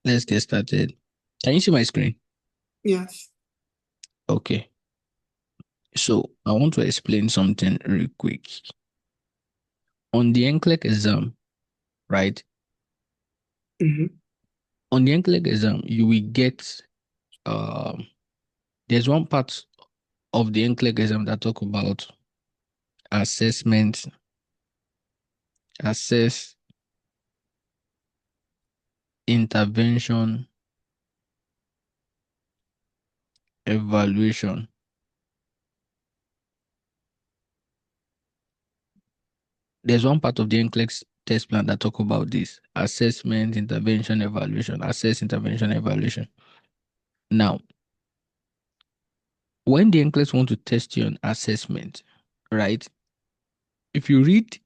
Let's get started. Can you see my screen? Yes. Okay. So I want to explain something real quick. On the NCLEX exam, right? Mm-hmm. On the NCLEX exam, you will get there's one part of the NCLEX exam that talk about assessment, assess, intervention, evaluation. There's one part of the NCLEX test plan that talk about this: assessment, intervention, evaluation, assess, intervention, evaluation. Now, when the NCLEX want to test you on assessment, right? If you read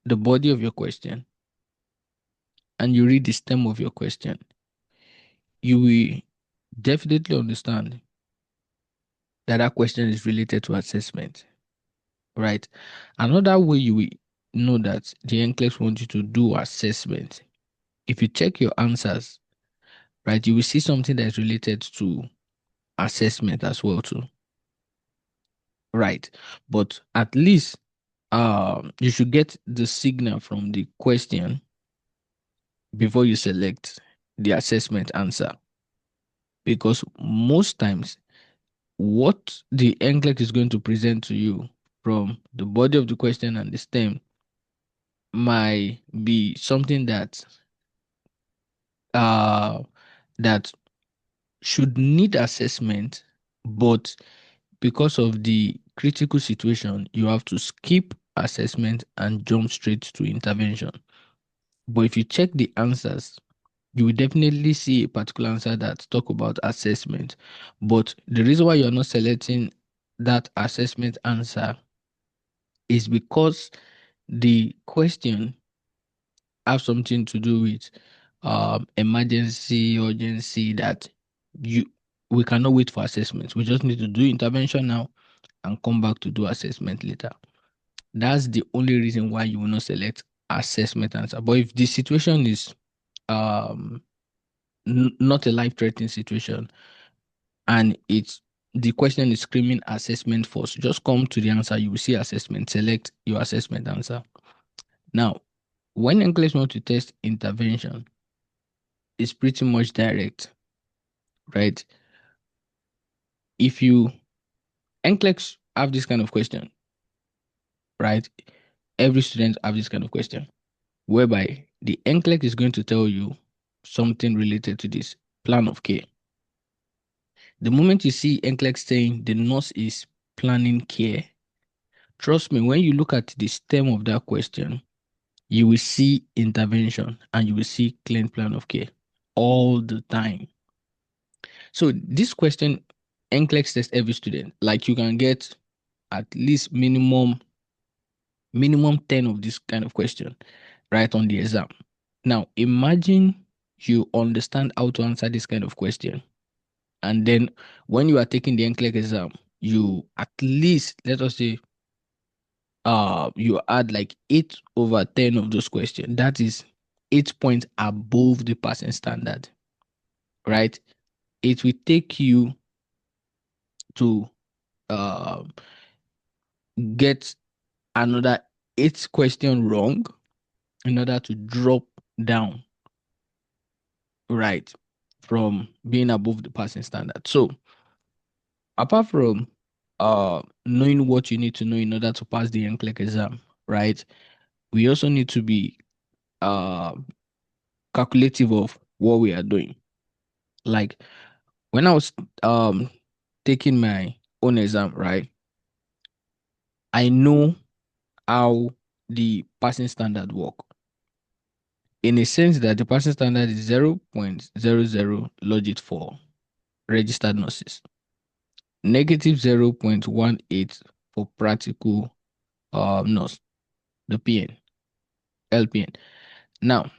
the body of your question and you read the stem of your question, you will definitely understand that that question is related to assessment, right? Another way you will know that the NCLEX want you to do assessment, if you check your answers, right, you will see something that is related to assessment as well too, right? But at least you should get the signal from the question before you select the assessment answer, because most times what the NCLEX is going to present to you from the body of the question and the stem might be something uh that should need assessment, but because of the critical situation, you have to skip assessment and jump straight to intervention. But if you check the answers, you will definitely see a particular answer that talk about assessment. But the reason why you're not selecting that assessment answer is because the question have something to do with emergency, urgency, that you we cannot wait for assessment. We just need to do intervention now and come back to do assessment later. That's the only reason why you will not select assessment answer. But if the situation is um not a life-threatening situation and it's the question is screaming assessment first, just come to the answer. You will see assessment, select your assessment answer. Now, when NCLEX want to test intervention, it's pretty much direct, right? If you NCLEX have this kind of question, right? Every student have this kind of question, whereby the NCLEX is going to tell you something related to this plan of care. The moment you see NCLEX saying the nurse is planning care, trust me, when you look at the stem of that question, you will see intervention and you will see clean plan of care all the time. So this question, NCLEX test every student. Like you can get at least minimum 10 of this kind of question right on the exam. Now imagine you understand how to answer this kind of question, and then when you are taking the NCLEX exam, you at least, let us say, you add like 8/10 of those questions. That is 8 points above the passing standard, right? It will take you to uh, get another 8 question wrong in order to drop down, right, from being above the passing standard. So apart from knowing what you need to know in order to pass the NCLEX exam, right, we also need to be uh calculative of what we are doing. Like when I was taking my own exam, right, I know how the passing standard work, in a sense that the passing standard is 0.00 logit for registered nurses, negative 0.18 for practical nurse, the PN, LPN. Now,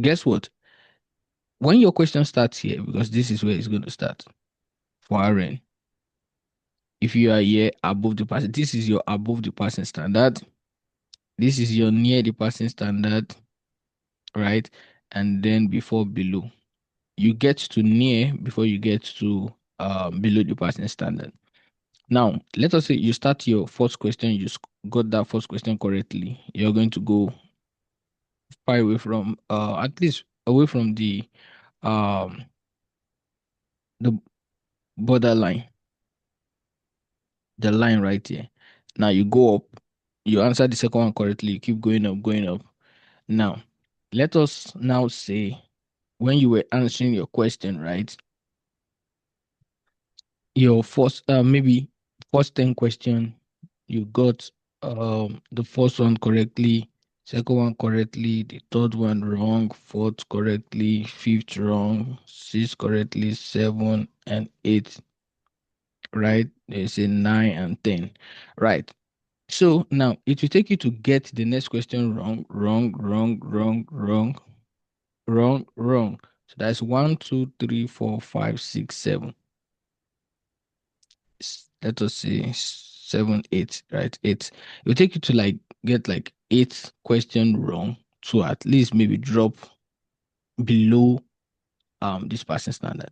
guess what? When your question starts here, because this is where it's going to start for RN, if you are here above the passing, this is your above the passing standard. This is your near the passing standard, right? and then before below. You get to near before you get to below the passing standard. Now, let us say you start your first question, you got that first question correctly. You're going to go far away from, at least away from um the borderline, the line right here. Now you go up, you answer the second one correctly, you keep going up, going up. Now, let us now say when you were answering your question, right? Your first, maybe first 10 question, you got the first one correctly, second one correctly, the third one wrong, fourth correctly, fifth wrong, sixth correctly, seven and eight, right? They say 9 and 10, right? So now it will take you to get the next question wrong, wrong, wrong, wrong, wrong, wrong, wrong. So that's 1, 2, 3, 4, 5, 6, 7. Let us say 7, 8, right? 8. It will take you to like get like 8 question wrong to at least maybe drop below this passing standard.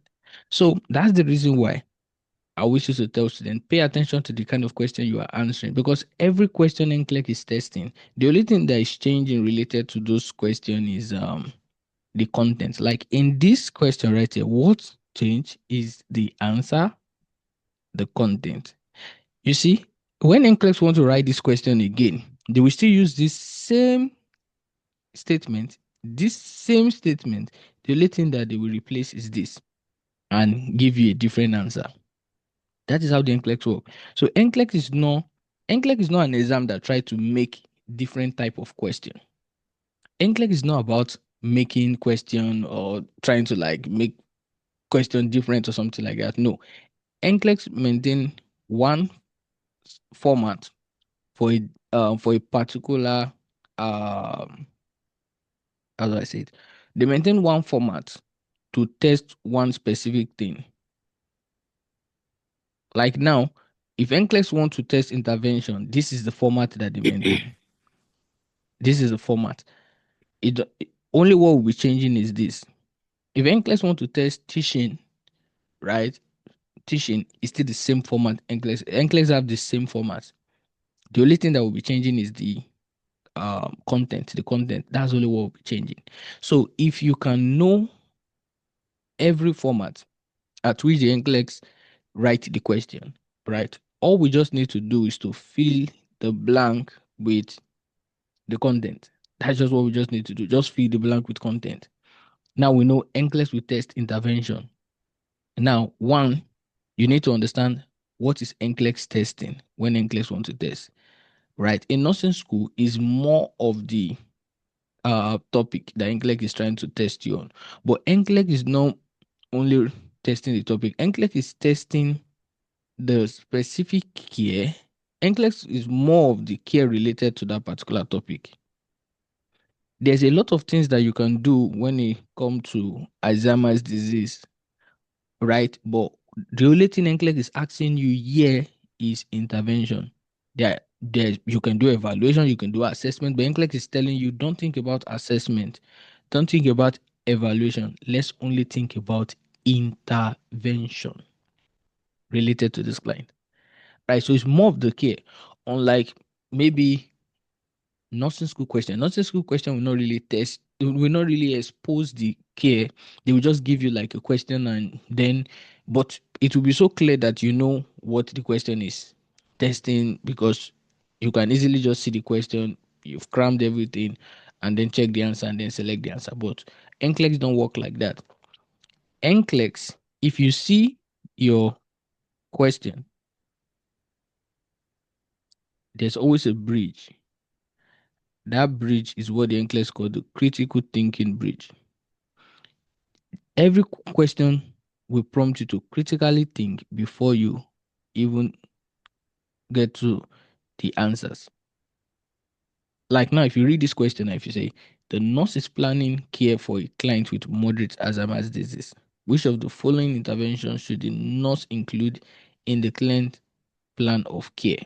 So that's the reason why I wish you to tell students pay attention to the kind of question you are answering, because every question NCLEX is testing. The only thing that is changing related to those questions is the content. Like in this question right here, what change is the answer, the content. You see, when NCLEX want to write this question again, they will still use this same statement, this same statement. The only thing that they will replace is this and give you a different answer. That is how the NCLEX work. So NCLEX is not an exam that try to make different type of question. NCLEX is not about making question or trying to like make question different or something like that. No, NCLEX maintain one format for a particular how do I say it? They maintain one format to test one specific thing. Like now, if NCLEX want to test intervention, this is the format that they maintain. This is the format. Only what will be changing is this. If NCLEX want to test teaching, right? Teaching is still the same format. NCLEX have the same format. The only thing that will be changing is the content. The content, that's only what will be changing. So if you can know every format at which the NCLEX write the question, right? All we just need to do is to fill the blank with the content. That's just what we just need to do. Just fill the blank with content. Now we know NCLEX will test intervention. Now, one, you need to understand what is NCLEX testing when NCLEX want to test, right? In nursing school is more of the topic that NCLEX is trying to test you on. But NCLEX is not only testing the topic. NCLEX is testing the specific care. NCLEX is more of the care related to that particular topic. There's a lot of things that you can do when it comes to Alzheimer's disease, right? But the only thing NCLEX is asking you here is intervention. There, you can do evaluation, you can do assessment, but NCLEX is telling you don't think about assessment, don't think about evaluation. Let's only think about intervention related to this client, right? So it's more of the care, unlike maybe nursing school question. Nursing school question will not really test, will not really expose the care. They will just give you like a question and then, but it will be so clear that you know what the question is testing, because you can easily just see the question, you've crammed everything, and then check the answer and then select the answer. But NCLEX don't work like that. NCLEX, if you see your question, there's always a bridge. That bridge is what the NCLEX called the critical thinking bridge. Every question will prompt you to critically think before you even get to the answers. Like now, if you read this question, if you say, the nurse is planning care for a client with moderate Alzheimer's disease, which of the following interventions should the nurse include in the client plan of care?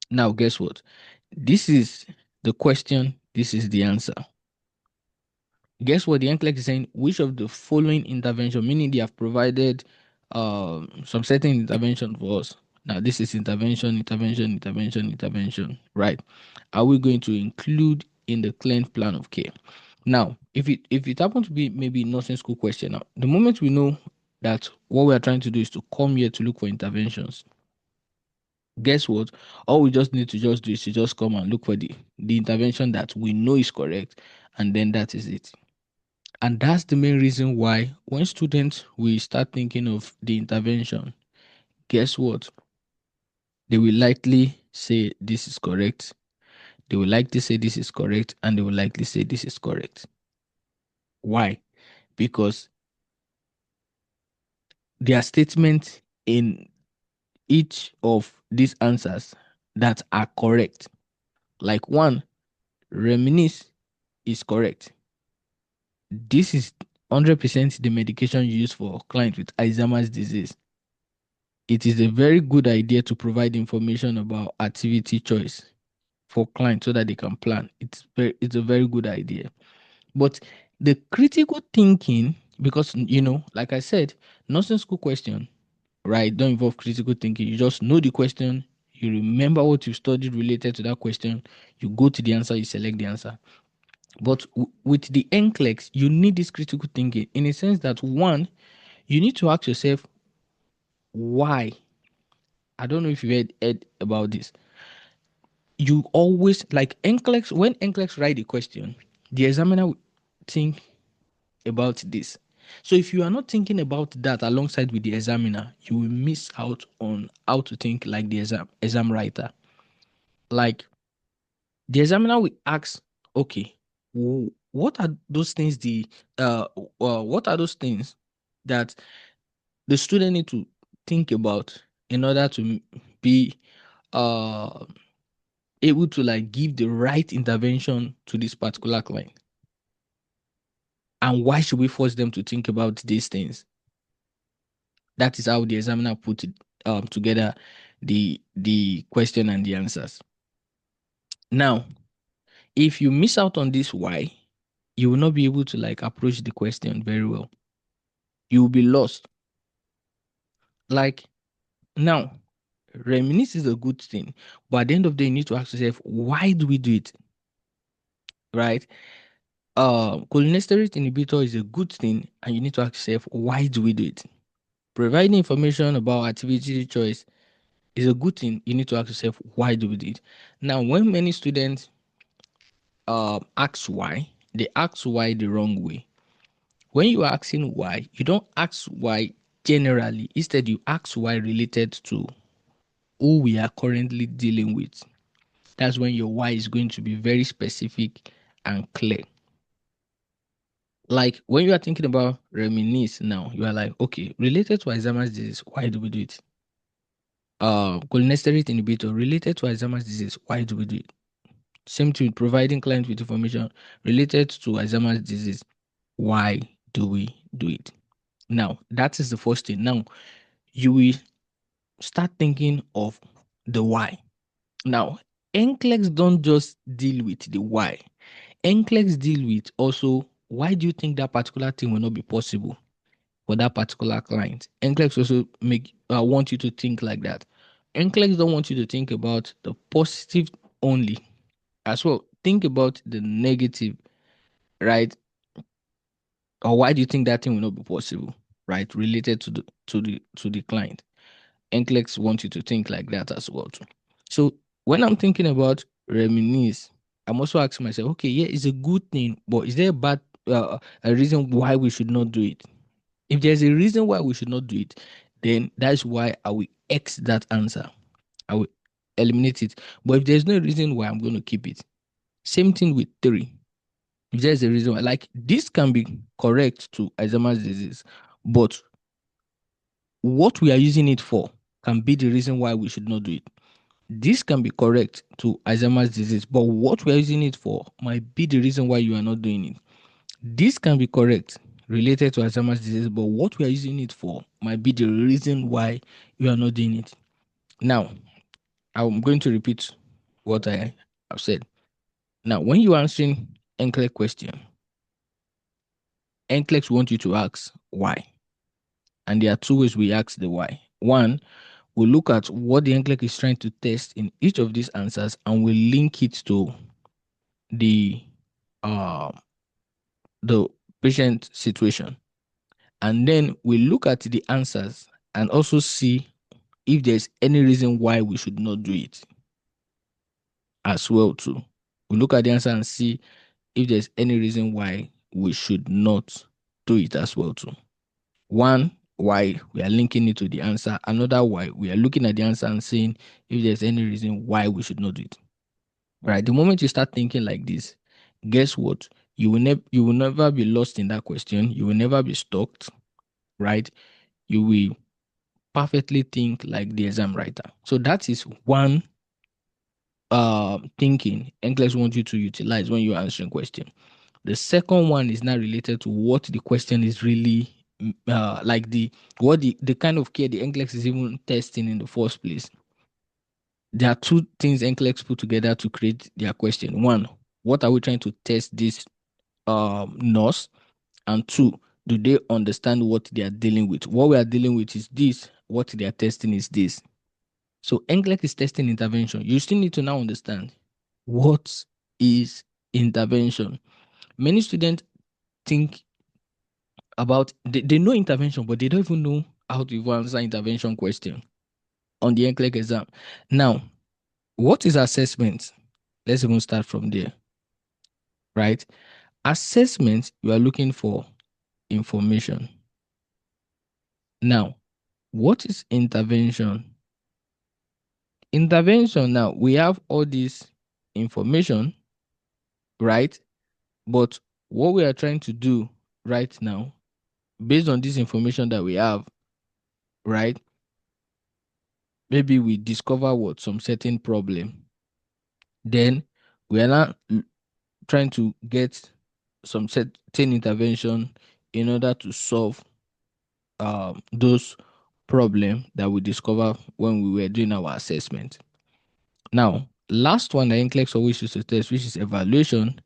Now, guess what? This is the question, this is the answer. Guess what the NCLEX is saying? Which of the following intervention, meaning they have provided some certain intervention for us. Now, this is intervention, right? Are we going to include in the client plan of care? Now, if it happens to be maybe nursing school question, now the moment we know that what we are trying to do is to come here to look for interventions, guess what? All we just need to just do is to just come and look for the intervention that we know is correct, and then that is it. And that's the main reason why when students will start thinking of the intervention, guess what? They will likely say this is correct. They will likely say this is correct, and they will likely say this is correct. Why? Because there are statements in each of these answers that are correct. Like one, reminisce is correct. This is 100% the medication used for clients with Alzheimer's disease. It is a very good idea to provide information about activity choice for clients so that they can plan. It's a very good idea. But the critical thinking, because like I said, nursing school question, right, don't involve critical thinking. You just know the question, you remember what you studied related to that question, you go to the answer, you select the answer. But with the NCLEX, you need this critical thinking in a sense that one, you need to ask yourself why. I don't know if you've heard about this. You always like NCLEX, when NCLEX write the question, the examiner will think about this. So if you are not thinking about that alongside with the examiner, you will miss out on how to think like the exam writer. Like the examiner will ask, okay, what are those things what are those things that the student need to think about in order to be uh able to like give the right intervention to this particular client? And why should we force them to think about these things? That is how the examiner put it together, the question and the answers. Now, if you miss out on this why, you will not be able to like approach the question very well. You will be lost. Like now, reminisce is a good thing, but at the end of the day, you need to ask yourself, why do we do it? Right? Cholinesterase inhibitor is a good thing, and you need to ask yourself, why do we do it? Providing information about activity choice is a good thing. You need to ask yourself, why do we do it? Now, when many students ask why, they ask why the wrong way. When you are asking why, you don't ask why generally. Instead, you ask why related to who we are currently dealing with. That's when your why is going to be very specific and clear. Like when you are thinking about reminisce now, you are like, okay, related to Alzheimer's disease, why do we do it? Cholinesterase inhibitor related to Alzheimer's disease, why do we do it? Same thing with providing clients with information related to Alzheimer's disease, why do we do it? Now, that is the first thing. Now, you will start thinking of the why. Now, NCLEX don't just deal with the why. NCLEX deal with also why do you think that particular thing will not be possible for that particular client. NCLEX also want you to think like that. NCLEX don't want you to think about the positive only as well. Think about the negative, right? Or why do you think that thing will not be possible, right? Related to the client. NCLEX wants you to think like that as well too. So when I'm thinking about reminisce, I'm also asking myself, okay, yeah, it's a good thing, but is there a reason why we should not do it? If there's a reason why we should not do it, then that's why I will X that answer. I will eliminate it. But if there's no reason why, I'm going to keep it. Same thing with three. If there's a reason why, like this can be correct to Alzheimer's disease, but what we are using it for can be the reason why we should not do it. This can be correct to Alzheimer's disease, but what we are using it for might be the reason why you are not doing it. This can be correct related to Alzheimer's disease, but what we are using it for might be the reason why you are not doing it. Now, I'm going to repeat what I have said. Now, when you are answering NCLEX question, NCLEX want you to ask why. And there are two ways we ask the why. One, we look at what the NCLEX is trying to test in each of these answers, and we link it to the uh, the patient situation. And then we look at the answers and also see if there's any reason why we should not do it as well too. We look at the answer and see if there's any reason why we should not do it as well too. One, why we are linking it to the answer. Another, why we are looking at the answer and seeing if there's any reason why we should not do it. Right? The moment you start thinking like this, guess what? You will never be lost in that question. You will never be stuck, right? You will perfectly think like the exam writer. So that is one thinking NCLEX wants you to utilize when you're answering question. The second one is now related to what the question is really like the kind of care the NCLEX is even testing in the first place. There are two things NCLEX put together to create their question. One, what are we trying to test this nurse? And two, do they understand what they are dealing with? What we are dealing with is this. What they are testing is this. So NCLEX is testing intervention. You still need to now understand what is intervention. Many students think about they know intervention, but they don't even know how to even answer intervention question on the NCLEX exam. Now, what is assessment? Let's even start from there, right? Assessment, you are looking for information. Now, what is intervention? Intervention, now we have all this information, right? But what we are trying to do right now, based on this information that we have, right? Maybe we discover what some certain problem. Then we are now trying to get some certain intervention in order to solve those problems that we discover when we were doing our assessment. Now, last one that NCLEX always used to test, which is evaluation.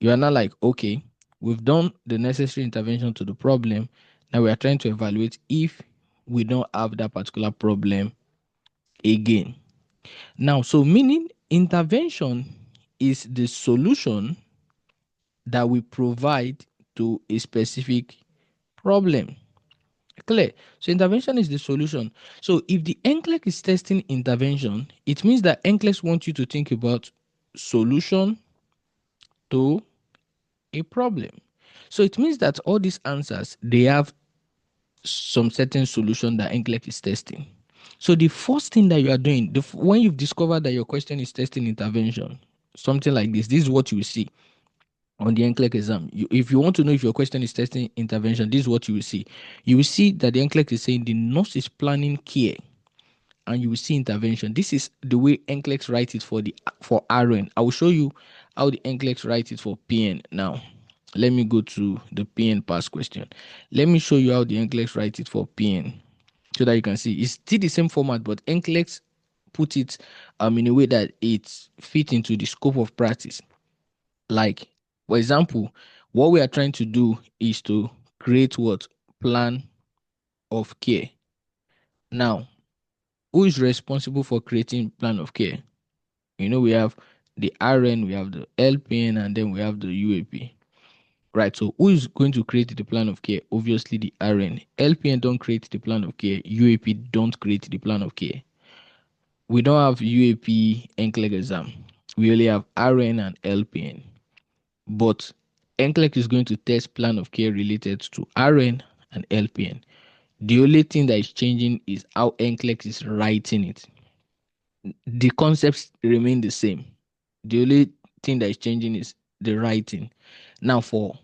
You are now like, okay, we've done the necessary intervention to the problem. Now we are trying to evaluate if we don't have that particular problem again. Now, so meaning intervention is the solution that we provide to a specific problem. Clear? So intervention is the solution. So if the NCLEX is testing intervention, it means that NCLEX wants you to think about solution to a problem. So it means that all these answers, they have some certain solution that NCLEX is testing. So the first thing that you are doing, when you've discovered that your question is testing intervention, something like this is what you will see on the NCLEX exam. If you want to know if your question is testing intervention, this is what you will see. You will see that the NCLEX is saying the nurse is planning care, and you will see intervention. This is the way NCLEX writes it for RN. I will show you how the NCLEX writes it for PN now. Let me go to the PN past question. Let me show you how the NCLEX writes it for PN so that you can see. It's still the same format, but NCLEX put it in a way that it fits into the scope of practice. Like, for example, what we are trying to do is to create what? Plan of care. Now, who is responsible for creating plan of care? We have the RN, we have the LPN, and then we have the UAP. Right, so who is going to create the plan of care? Obviously the RN. LPN don't create the plan of care. UAP don't create the plan of care. We don't have UAP NCLEX exam. We only have RN and LPN. But NCLEX is going to test plan of care related to RN and LPN. The only thing that is changing is how NCLEX is writing it. The concepts remain the same. The only thing that is changing is the writing. Now for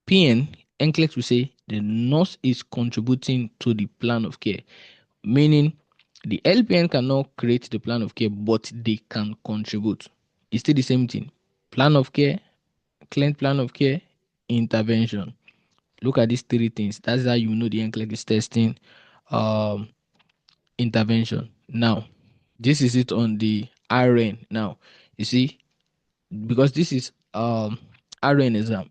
PN, NCLEX will say the nurse is contributing to the plan of care, meaning the LPN cannot create the plan of care, but they can contribute. It's still the same thing. Plan of care, client plan of care, intervention. Look at these three things. That's how you know the NCLEX is testing intervention. Now, this is it on the RN. Now, you see, because this is RN exam,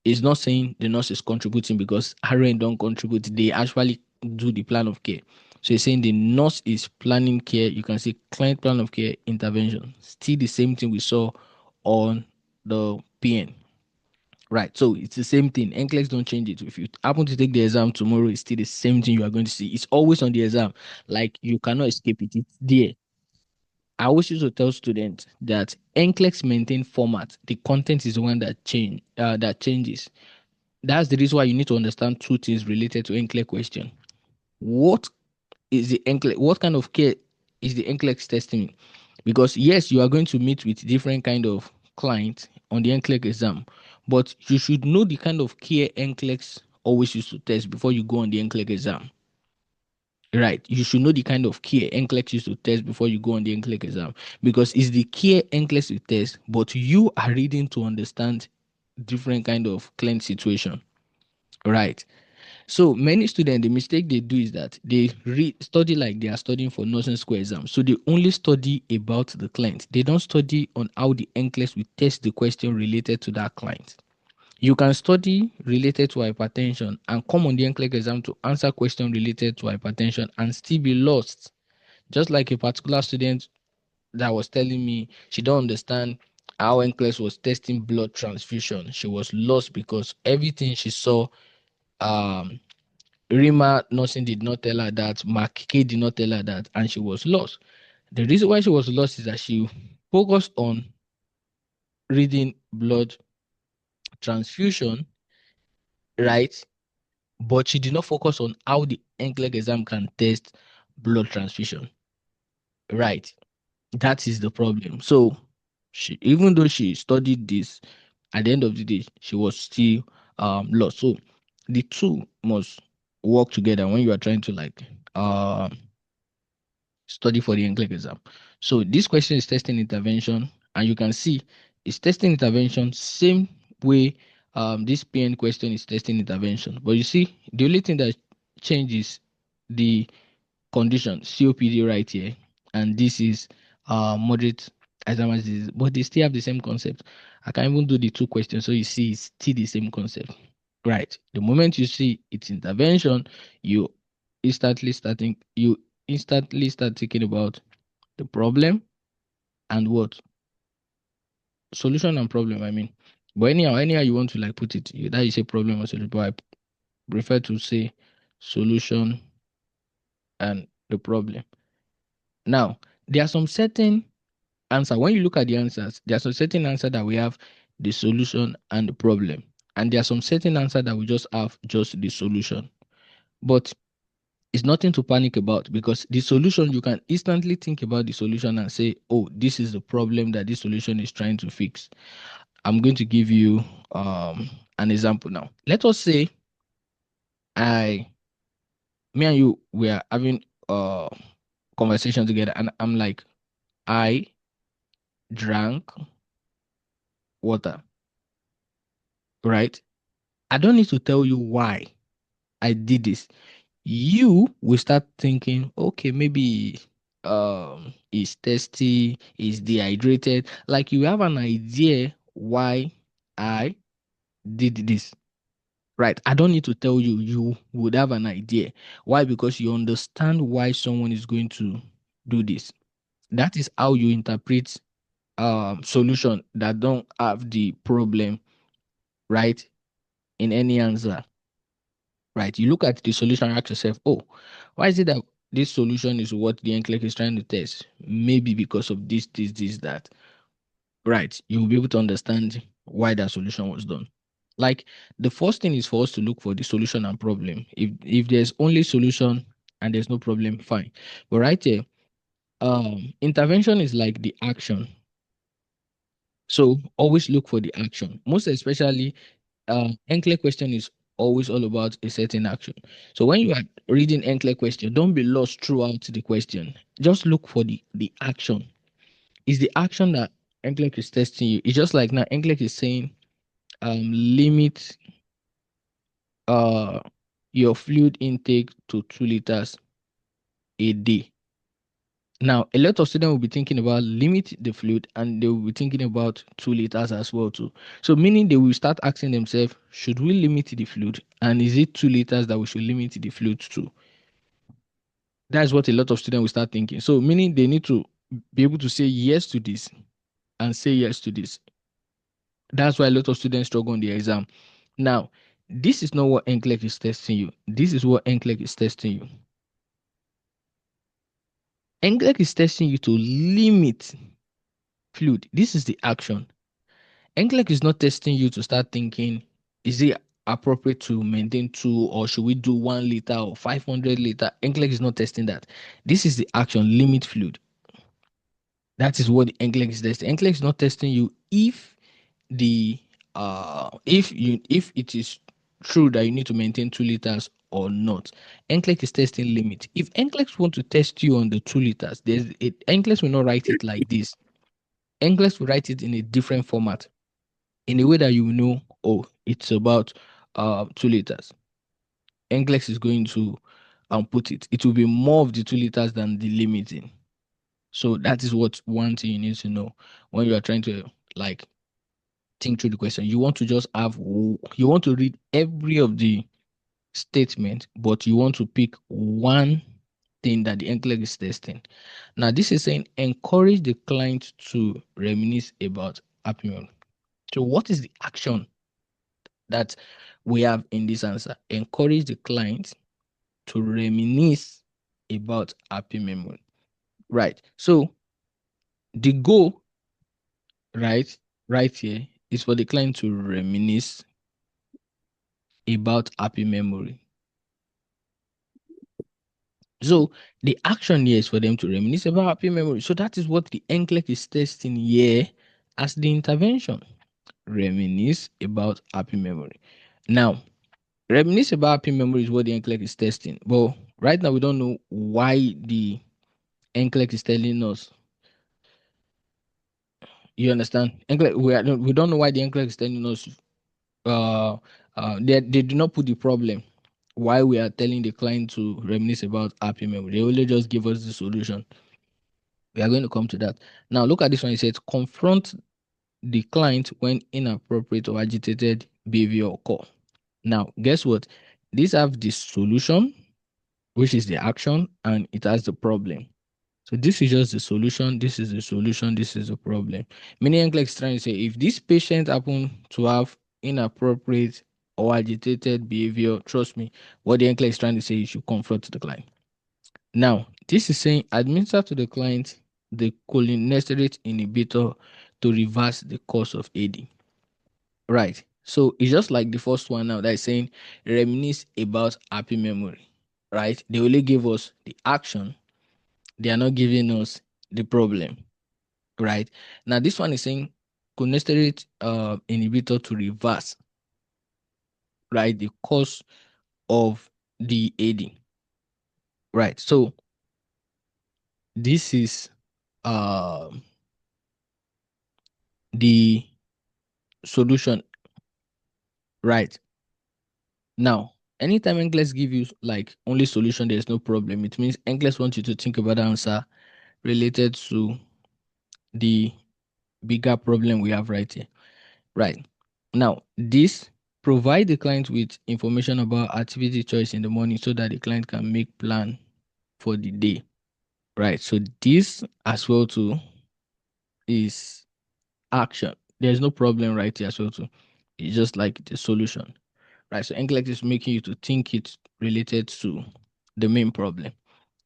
It's not saying the nurse is contributing because RN don't contribute. They actually do the plan of care. So it's saying the nurse is planning care. You can see client plan of care intervention. Still the same thing we saw on the PN. Right. So it's the same thing. NCLEX don't change it. If you happen to take the exam tomorrow, it's still the same thing you are going to see. It's always on the exam. Like you cannot escape it. It's there. I always used to tell students that NCLEX maintain format. The content is the one that changes. That's the reason why you need to understand two things related to NCLEX question. What is the NCLEX? What kind of care is the NCLEX testing? Because yes, you are going to meet with different kind of clients on the NCLEX exam, but you should know the kind of care NCLEX always used to test before you go on the NCLEX exam. Right. You should know the kind of care NCLEX used to test before you go on the NCLEX exam. Because it's the care NCLEX will test, but you are reading to understand different kind of client situation. Right. So many students, the mistake they do is that they study like they are studying for nursing school exam. So they only study about the client. They don't study on how the NCLEX will test the question related to that client. You can study related to hypertension and come on the NCLEX exam to answer question related to hypertension and still be lost. Just like a particular student that was telling me she don't understand how NCLEX was testing blood transfusion. She was lost because everything she saw, um, Rima nursing did not tell her that, Mark K did not tell her that, and she was lost. The reason why she was lost is that she focused on reading blood transfusion, right? But she did not focus on how the NCLEX exam can test blood transfusion, right? That is the problem. So she, even though she studied this, at the end of the day, she was still lost. So the two must work together when you are trying to like study for the NCLEX exam. So this question is testing intervention, and you can see it's testing intervention same way this PN question is testing intervention. But you see, the only thing that changes the condition COPD right here, and this is moderate Alzheimer's disease, but they still have the same concept. I can even do the two questions, so you see it's still the same concept, right? The moment you see it's intervention, you you instantly start thinking about the problem and what solution and problem. I mean, but anyhow you want to like put it, that is a problem or solution. But I prefer to say solution and the problem. Now, there are some certain answer. When you look at the answers, there are some certain answer that we have the solution and the problem, and there are some certain answer that we just have just the solution. But it's nothing to panic about, because the solution, you can instantly think about the solution and say, oh, this is the problem that this solution is trying to fix. I'm going to give you an example now. Let us say me and you, we are having a conversation together, and I'm like, I drank water, right? I don't need to tell you why I did this. You will start thinking, okay, maybe he's thirsty, he's dehydrated. Like you have an idea why I did this. Right. I don't need to tell you, you would have an idea. Why? Because you understand why someone is going to do this. That is how you interpret solution that don't have the problem, right, in any answer. Right. You look at the solution and ask yourself, oh, why is it that this solution is what the NCLEX is trying to test? Maybe because of this, that. Right. You'll be able to understand why that solution was done. Like the first thing is for us to look for the solution and problem. If there's only solution and there's no problem, fine. But right here, intervention is like the action. So always look for the action. Most especially, NCLEX question is always all about a certain action. So when you are reading NCLEX question, don't be lost throughout the question. Just look for the action. Is the action that NCLEX is testing you? It's just like now NCLEX is saying limit uh your fluid intake to 2 liters a day. Now, a lot of students will be thinking about limit the fluid, and they will be thinking about 2 liters as well too. So meaning they will start asking themselves, should we limit the fluid? And is it 2 liters that we should limit the fluid to? That's what a lot of students will start thinking. So meaning they need to be able to say yes to this and say yes to this. That's why a lot of students struggle on the exam. Now, this is not what NCLEX is testing you. This is what NCLEX is testing you. NCLEX is testing you to limit fluid. This is the action. NCLEX is not testing you to start thinking, is it appropriate to maintain 2, or should we do 1 liter or 500 liter? NCLEX is not testing that. This is the action, limit fluid. That is what the NCLEX is testing. NCLEX is not testing you if if it is true that you need to maintain 2 liters or not. NCLEX is testing limit. If NCLEX want to test you on the 2 liters, NCLEX will not write it like this. NCLEX will write it in a different format, in a way that you will know, oh, it's about 2 liters. NCLEX is going to put it. It will be more of the 2 liters than the limiting. So that is what one thing you need to know when you are trying to like think through the question. You want to just you want to read every of the statement, but you want to pick one thing that the NCLEX is testing. Now, this is saying encourage the client to reminisce about happy memory. So, what is the action that we have in this answer? Encourage the client to reminisce about happy memory. Right. So, the goal, right here, is for the client to reminisce about happy memory. So the action here is for them to reminisce about happy memory. So that is what the NCLEX is testing here as the intervention. Reminisce about happy memory. Now, reminisce about happy memory is what the NCLEX is testing. But right now, we don't know why the NCLEX is telling us. You understand? We don't know why the NCLEX is telling us. They do not put the problem why we are telling the client to reminisce about happy memory. They only just give us the solution. We are going to come to that. Now, look at this one. It says, confront the client when inappropriate or agitated behavior occur. Now, guess what? These have the solution, which is the action, and it has the problem. So this is just the solution. This is the solution. This is the problem. Many NCLEX trying to say, if this patient happen to have inappropriate or agitated behavior, trust me, what the NCLEX trying to say, you should confront the client. Now, this is saying administer to the client the cholinesterase inhibitor to reverse the course of AD. Right. So it's just like the first one now that is saying reminisce about happy memory. Right. They only give us the action. They are not giving us the problem. Right. Now this one is saying cholinesterase inhibitor to reverse, right, the cause of the AD. Right. So this is the solution. Right. Now, anytime NCLEX give you like only solution, there's no problem. It means NCLEX wants you to think about the answer related to the bigger problem we have right here. Right. Now, this provide the client with information about activity choice in the morning so that the client can make plan for the day. Right. So this as well too is action. There's no problem right here as well too. It's just like the solution. Right. So NCLEX is making you to think it's related to the main problem.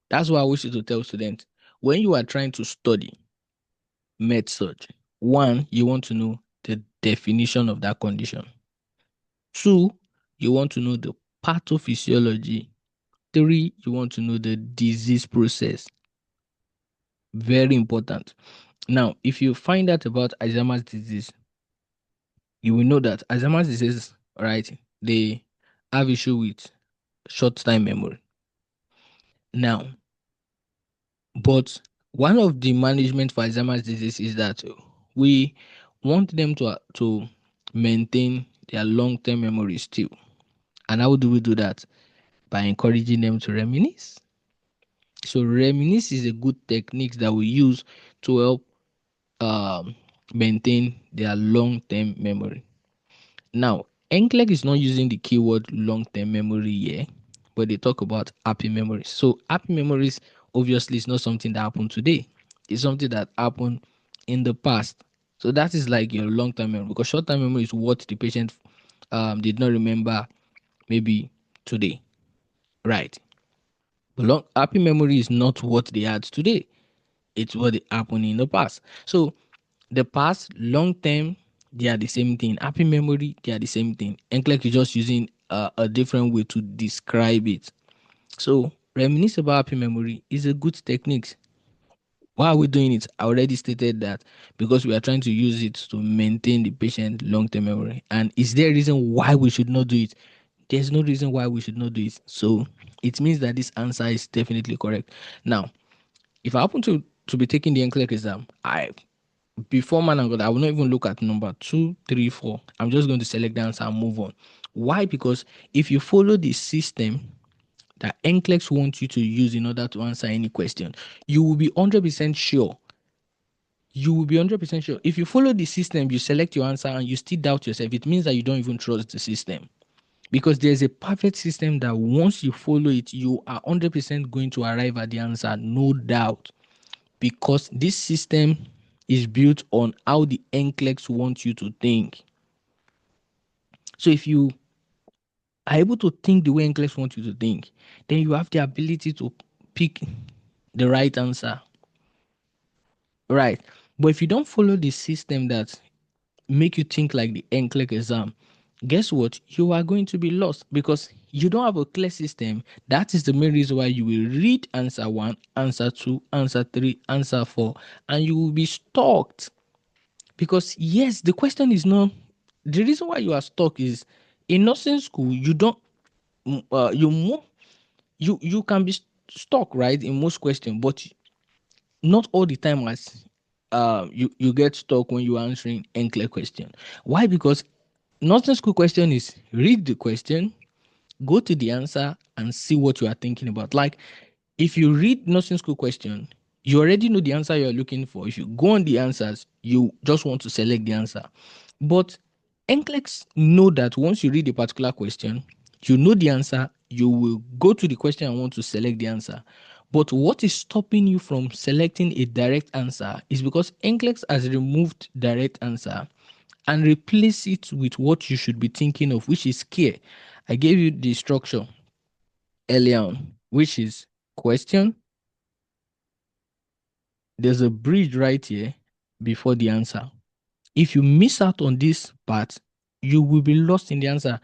That's why I wish you to tell students, when you are trying to study med-surg, one, you want to know the definition of that condition. Two, you want to know the pathophysiology. Three, you want to know the disease process. Very important. Now, if you find out about Alzheimer's disease, you will know that Alzheimer's disease, right, they have issue with short-time memory. Now, but one of the management for Alzheimer's disease is that we want them to maintain their long-term memory still. And how do we do that? By encouraging them to reminisce. So reminisce is a good technique that we use to help maintain their long-term memory. Now, NCLEX is not using the keyword long-term memory here, but they talk about happy memories. So happy memories obviously is not something that happened today. It's something that happened in the past. So that is like your long-term memory, because short-term memory is what the patient did not remember maybe today, right? But happy memory is not what they had today. It's what happened in the past. So the past, long term, they are the same thing. Happy memory, they are the same thing. NCLEX is just using a different way to describe it. So reminisce about happy memory is a good technique. Why are we doing it? I already stated that because we are trying to use it to maintain the patient long-term memory. And is there a reason why we should not do it? There's no reason why we should not do it. So it means that this answer is definitely correct. Now, if I happen to be taking the NCLEX exam, before man and God, I will not even look at number 2, 3, 4. I'm just going to select the answer and move on. Why? Because if you follow the system that NCLEX wants you to use in order to answer any question, you will be 100% sure. You will be 100% sure. If you follow the system, you select your answer and you still doubt yourself, it means that you don't even trust the system. Because there's a perfect system that once you follow it, you are 100% going to arrive at the answer, no doubt. Because this system is built on how the NCLEX wants you to think. So if you are able to think the way NCLEX wants you to think, then you have the ability to pick the right answer. Right. But if you don't follow the system that make you think like the NCLEX exam, guess what? You are going to be lost because you don't have a clear system. That is the main reason why you will read answer 1, answer 2, answer 3, answer 4, and you will be stuck. Because yes, the question is not the reason why you are stuck is in nursing school you don't you can be stuck, right, in most questions, but not all the time as you get stuck when you're answering NCLEX question. Why? Because nursing school question is read the question, go to the answer and see what you are thinking about. Like if you read nursing school question, you already know the answer you're looking for. If you go on the answers, you just want to select the answer. But NCLEX know that once you read a particular question, you know the answer, you will go to the question and want to select the answer. But what is stopping you from selecting a direct answer is because NCLEX has removed direct answer and replace it with what you should be thinking of, which is care. I gave you the structure earlier on, which is question. There's a bridge right here before the answer. If you miss out on this part, you will be lost in the answer.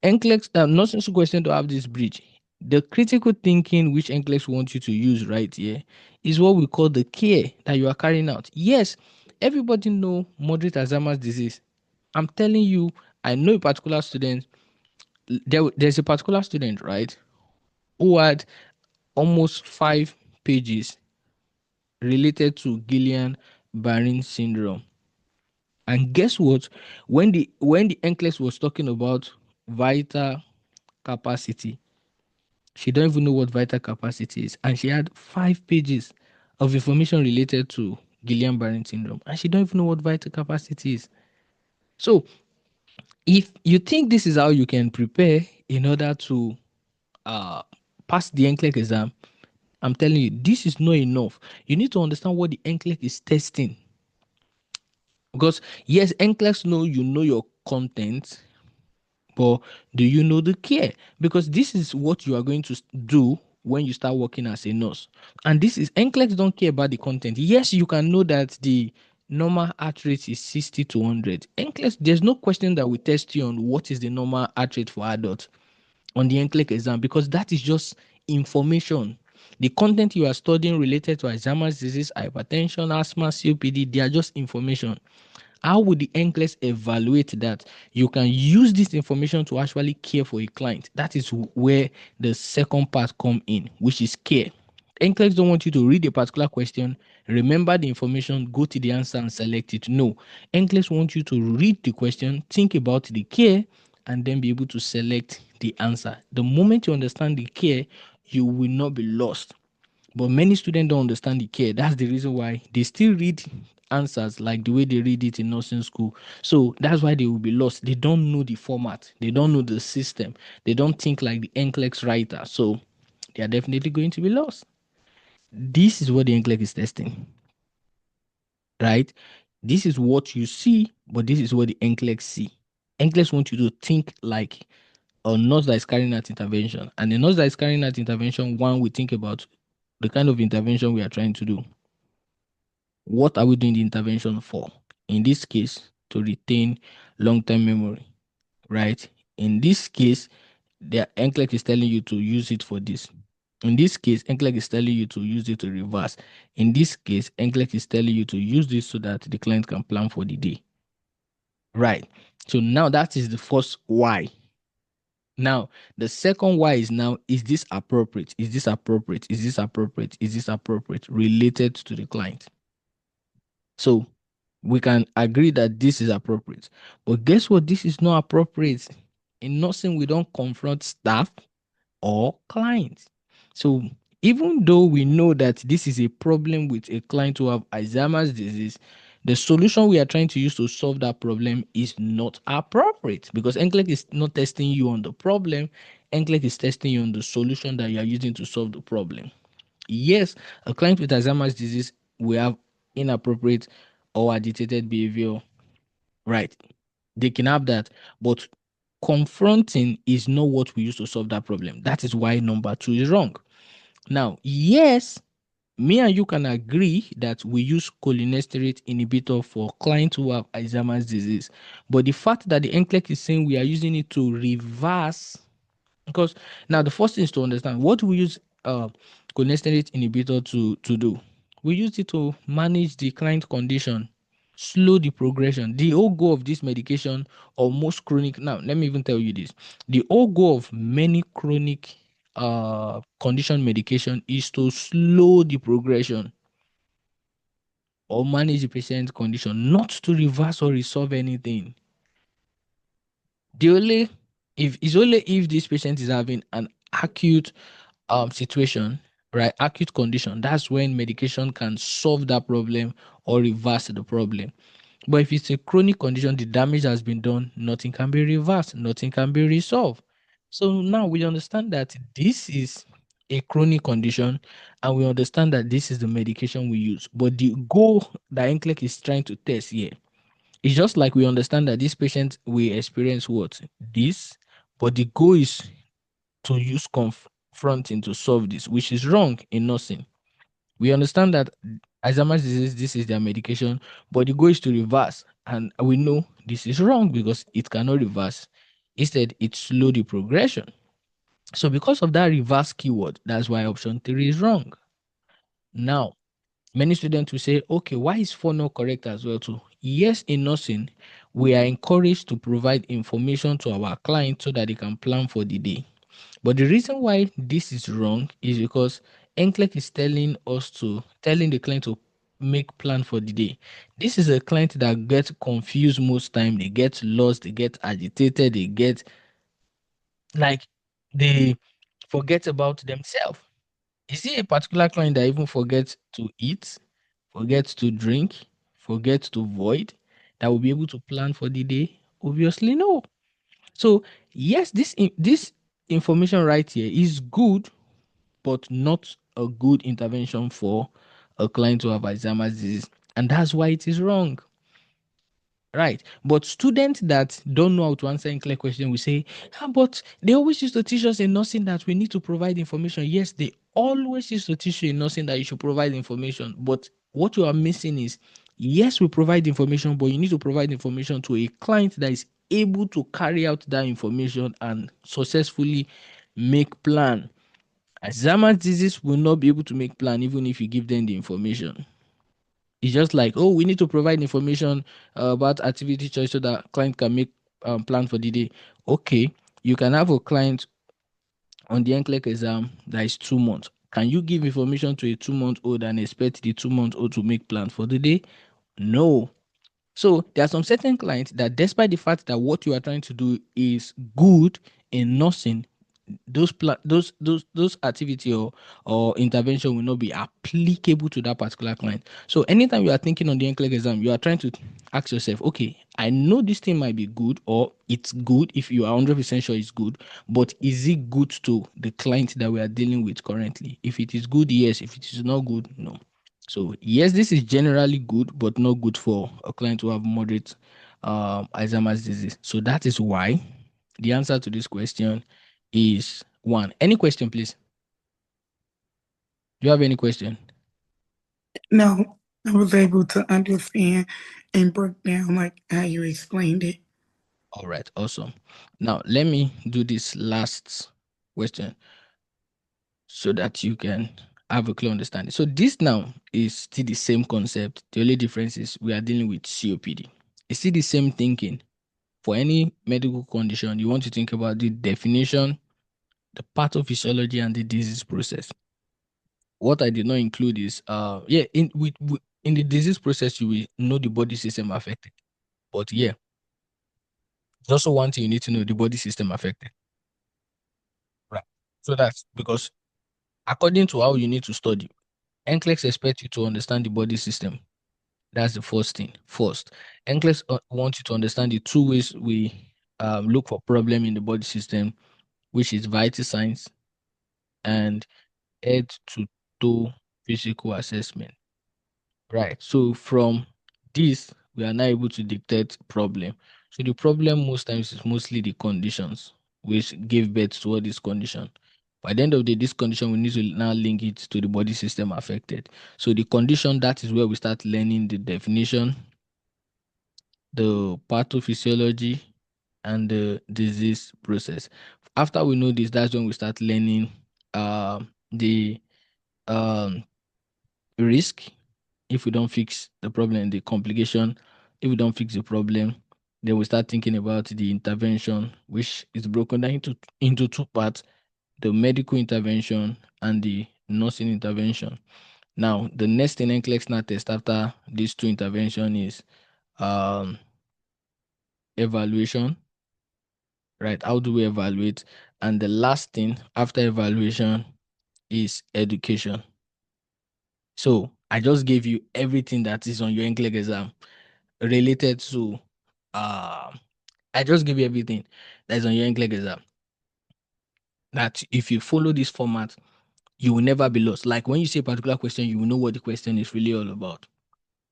NCLEX, nonsense question to have this bridge. The critical thinking which NCLEX wants you to use right here is what we call the care that you are carrying out. Yes, everybody know moderate Alzheimer's disease. I'm telling you, I know a particular student. There's a particular student, right, who had almost 5 pages related to Guillain-Barré syndrome. And guess what? When the NCLEX was talking about vital capacity, she don't even know what vital capacity is, and she had 5 pages of information related to Guillain-Barré syndrome, and she don't even know what vital capacity is. So, if you think this is how you can prepare in order to uh, pass the NCLEX exam, I'm telling you, this is not enough. You need to understand what the NCLEX is testing. Because yes, NCLEX know you know your content, but do you know the care? Because this is what you are going to do when you start working as a nurse. And this is NCLEX don't care about the content. Yes, you can know that the normal heart rate is 60 to 100. NCLEX, there's no question that we test you on what is the normal heart rate for adults on the NCLEX exam, because that is just information. The content you are studying related to Alzheimer's disease, hypertension, asthma, COPD, they are just information. How would the NCLEX evaluate that? You can use this information to actually care for a client. That is where the second part come in, which is care. NCLEX don't want you to read a particular question, remember the information, go to the answer and select it. No. NCLEX wants you to read the question, think about the care, and then be able to select the answer. The moment you understand the care, you will not be lost. But many students don't understand the care. That's the reason why they still read answers like the way they read it in nursing school. So that's why they will be lost. They don't know the format. They don't know the system. They don't think like the NCLEX writer. So they are definitely going to be lost. This is what the NCLEX is testing, right? This is what you see, but this is what the NCLEX see. NCLEX want you to think like a nurse that is carrying out intervention. And the nurse that is carrying out intervention, one, we think about the kind of intervention we are trying to do. What are we doing the intervention for? In this case, to retain long-term memory, right? In this case, the NCLEX is telling you to use it for this. In this case, NCLEX is telling you to use it to reverse. In this case, NCLEX is telling you to use this so that the client can plan for the day. Right. So now that is the first why. Now, the second why is now, is this appropriate? Is this appropriate? Is this appropriate? Is this appropriate? Related to the client. So we can agree that this is appropriate. But guess what? This is not appropriate. In nursing, we don't confront staff or clients. So even though we know that this is a problem with a client who have Alzheimer's disease, the solution we are trying to use to solve that problem is not appropriate, because NCLEX is not testing you on the problem. NCLEX is testing you on the solution that you are using to solve the problem. Yes, a client with Alzheimer's disease will have inappropriate or agitated behavior, right? They can have that, but confronting is not what we use to solve that problem. That is why number 2 is wrong. Now, yes, me and you can agree that we use cholinesterase inhibitor for clients who have Alzheimer's disease, but the fact that the NCLEX is saying we are using it to reverse, because now the first thing is to understand what we use cholinesterase inhibitor to do. We use it to manage the client condition, slow the progression. The whole goal of this medication, or most chronic, now let me even tell you this, the whole goal of many chronic condition medication is to slow the progression or manage the patient's condition, not to reverse or resolve anything. The only, if it's only if this patient is having an acute situation, right, acute condition, that's when medication can solve that problem or reverse the problem. But if it's a chronic condition, the damage has been done, nothing can be reversed, nothing can be resolved. So now we understand that this is a chronic condition, and we understand that this is the medication we use. But the goal that NCLEX is trying to test here, it's just like we understand that this patient will experience what? This, but the goal is to use confronting to solve this, which is wrong in nursing. We understand that Alzheimer's disease, this is their medication, but the goal is to reverse. And we know this is wrong because it cannot reverse. Instead, it slow the progression. So because of that reverse keyword, that's why option 3 is wrong. Now, many students will say, okay, why is 4 not correct as well too? Yes, in nursing, we are encouraged to provide information to our clients so that they can plan for the day. But the reason why this is wrong is because NCLEX is telling the client to make plan for the day. This is a client that gets confused most time. They get lost, they get agitated, they get like they forget about themselves. Is it a particular client that even forgets to eat, forgets to drink, forgets to void, that will be able to plan for the day? Obviously, no. So yes, this information right here is good, but not a good intervention for a client who have Alzheimer's disease. And that's why it is wrong. Right. But students that don't know how to answer in clear question will say, but they always used to teach us in nursing that we need to provide information. Yes, they always used to teach you in nursing that you should provide information. But what you are missing is, yes, we provide information, but you need to provide information to a client that is able to carry out that information and successfully make plan. Alzheimer's disease will not be able to make plan even if you give them the information. It's just like, oh, we need to provide information about activity choice so that client can make plan for the day. Okay, you can have a client on the NCLEX exam that is 2 months. Can you give information to a 2-month-old and expect the 2-month-old to make plan for the day? No. So there are some certain clients that, despite the fact that what you are trying to do is good in nursing, those activity or intervention will not be applicable to that particular client. So anytime you are thinking on the NCLEX exam, you are trying to ask yourself, okay, I know this thing might be good, or it's good if you are 100% sure it's good, but is it good to the client that we are dealing with currently? If it is good, yes. If it is not good, no. So yes, this is generally good, but not good for a client who have moderate Alzheimer's disease. So that is why the answer to this question is 1. Any question, please? Do you have any question? No, I was able to understand and break down like how you explained it. All right, awesome. Now let me do this last question so that you can have a clear understanding. So this now is still the same concept. The only difference is we are dealing with COPD. It's still the same thinking. For any medical condition, you want to think about the definition, the pathophysiology, and the disease process. What I did not include is in the disease process, you will know the body system affected. But yeah, there's also one thing you need to know: the body system affected. Right. So that's because according to how you need to study, NCLEX expect you to understand the body system. That's the first thing. First, NCLEX wants you to understand the two ways we look for problem in the body system, which is vital signs and head to toe physical assessment. Right. So from this, we are now able to detect problem. So the problem most times is mostly the conditions which give birth to all these conditions. By the end of the day, this condition, we need to now link it to the body system affected. So the condition, that is where we start learning the definition, the pathophysiology, and the disease process. After we know this, that's when we start learning the um, risk. If we don't fix the problem, the complication, if we don't fix the problem, then we start thinking about the intervention, which is broken down into two parts: the medical intervention and the nursing intervention. Now, the next thing NCLEX now test after these two intervention is um, evaluation, right? How do we evaluate? And the last thing after evaluation is education. So I just gave you everything that is on your NCLEX exam related to I just give you everything that is on your NCLEX exam. That if you follow this format, you will never be lost. Like when you say a particular question, you will know what the question is really all about.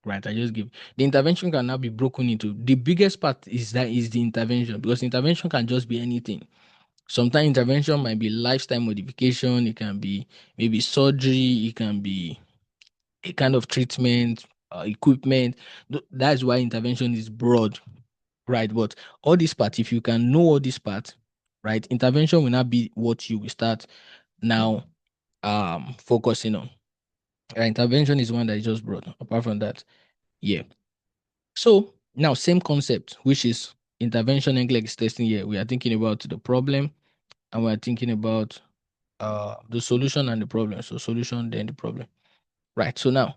Right? I just give the intervention can now be broken into the biggest part is the intervention, because intervention can just be anything. Sometimes intervention might be lifestyle modification, it can be maybe surgery, it can be a kind of treatment, equipment. That's why intervention is broad, right? But all these parts, if you can know all these parts, right, intervention will not be what you will start now focusing on. Intervention is one that is just broad. Apart from that, yeah. So now same concept, which is intervention NCLEX testing here. We are thinking about the problem and we are thinking about the solution and the problem. So solution, then the problem. Right. So now,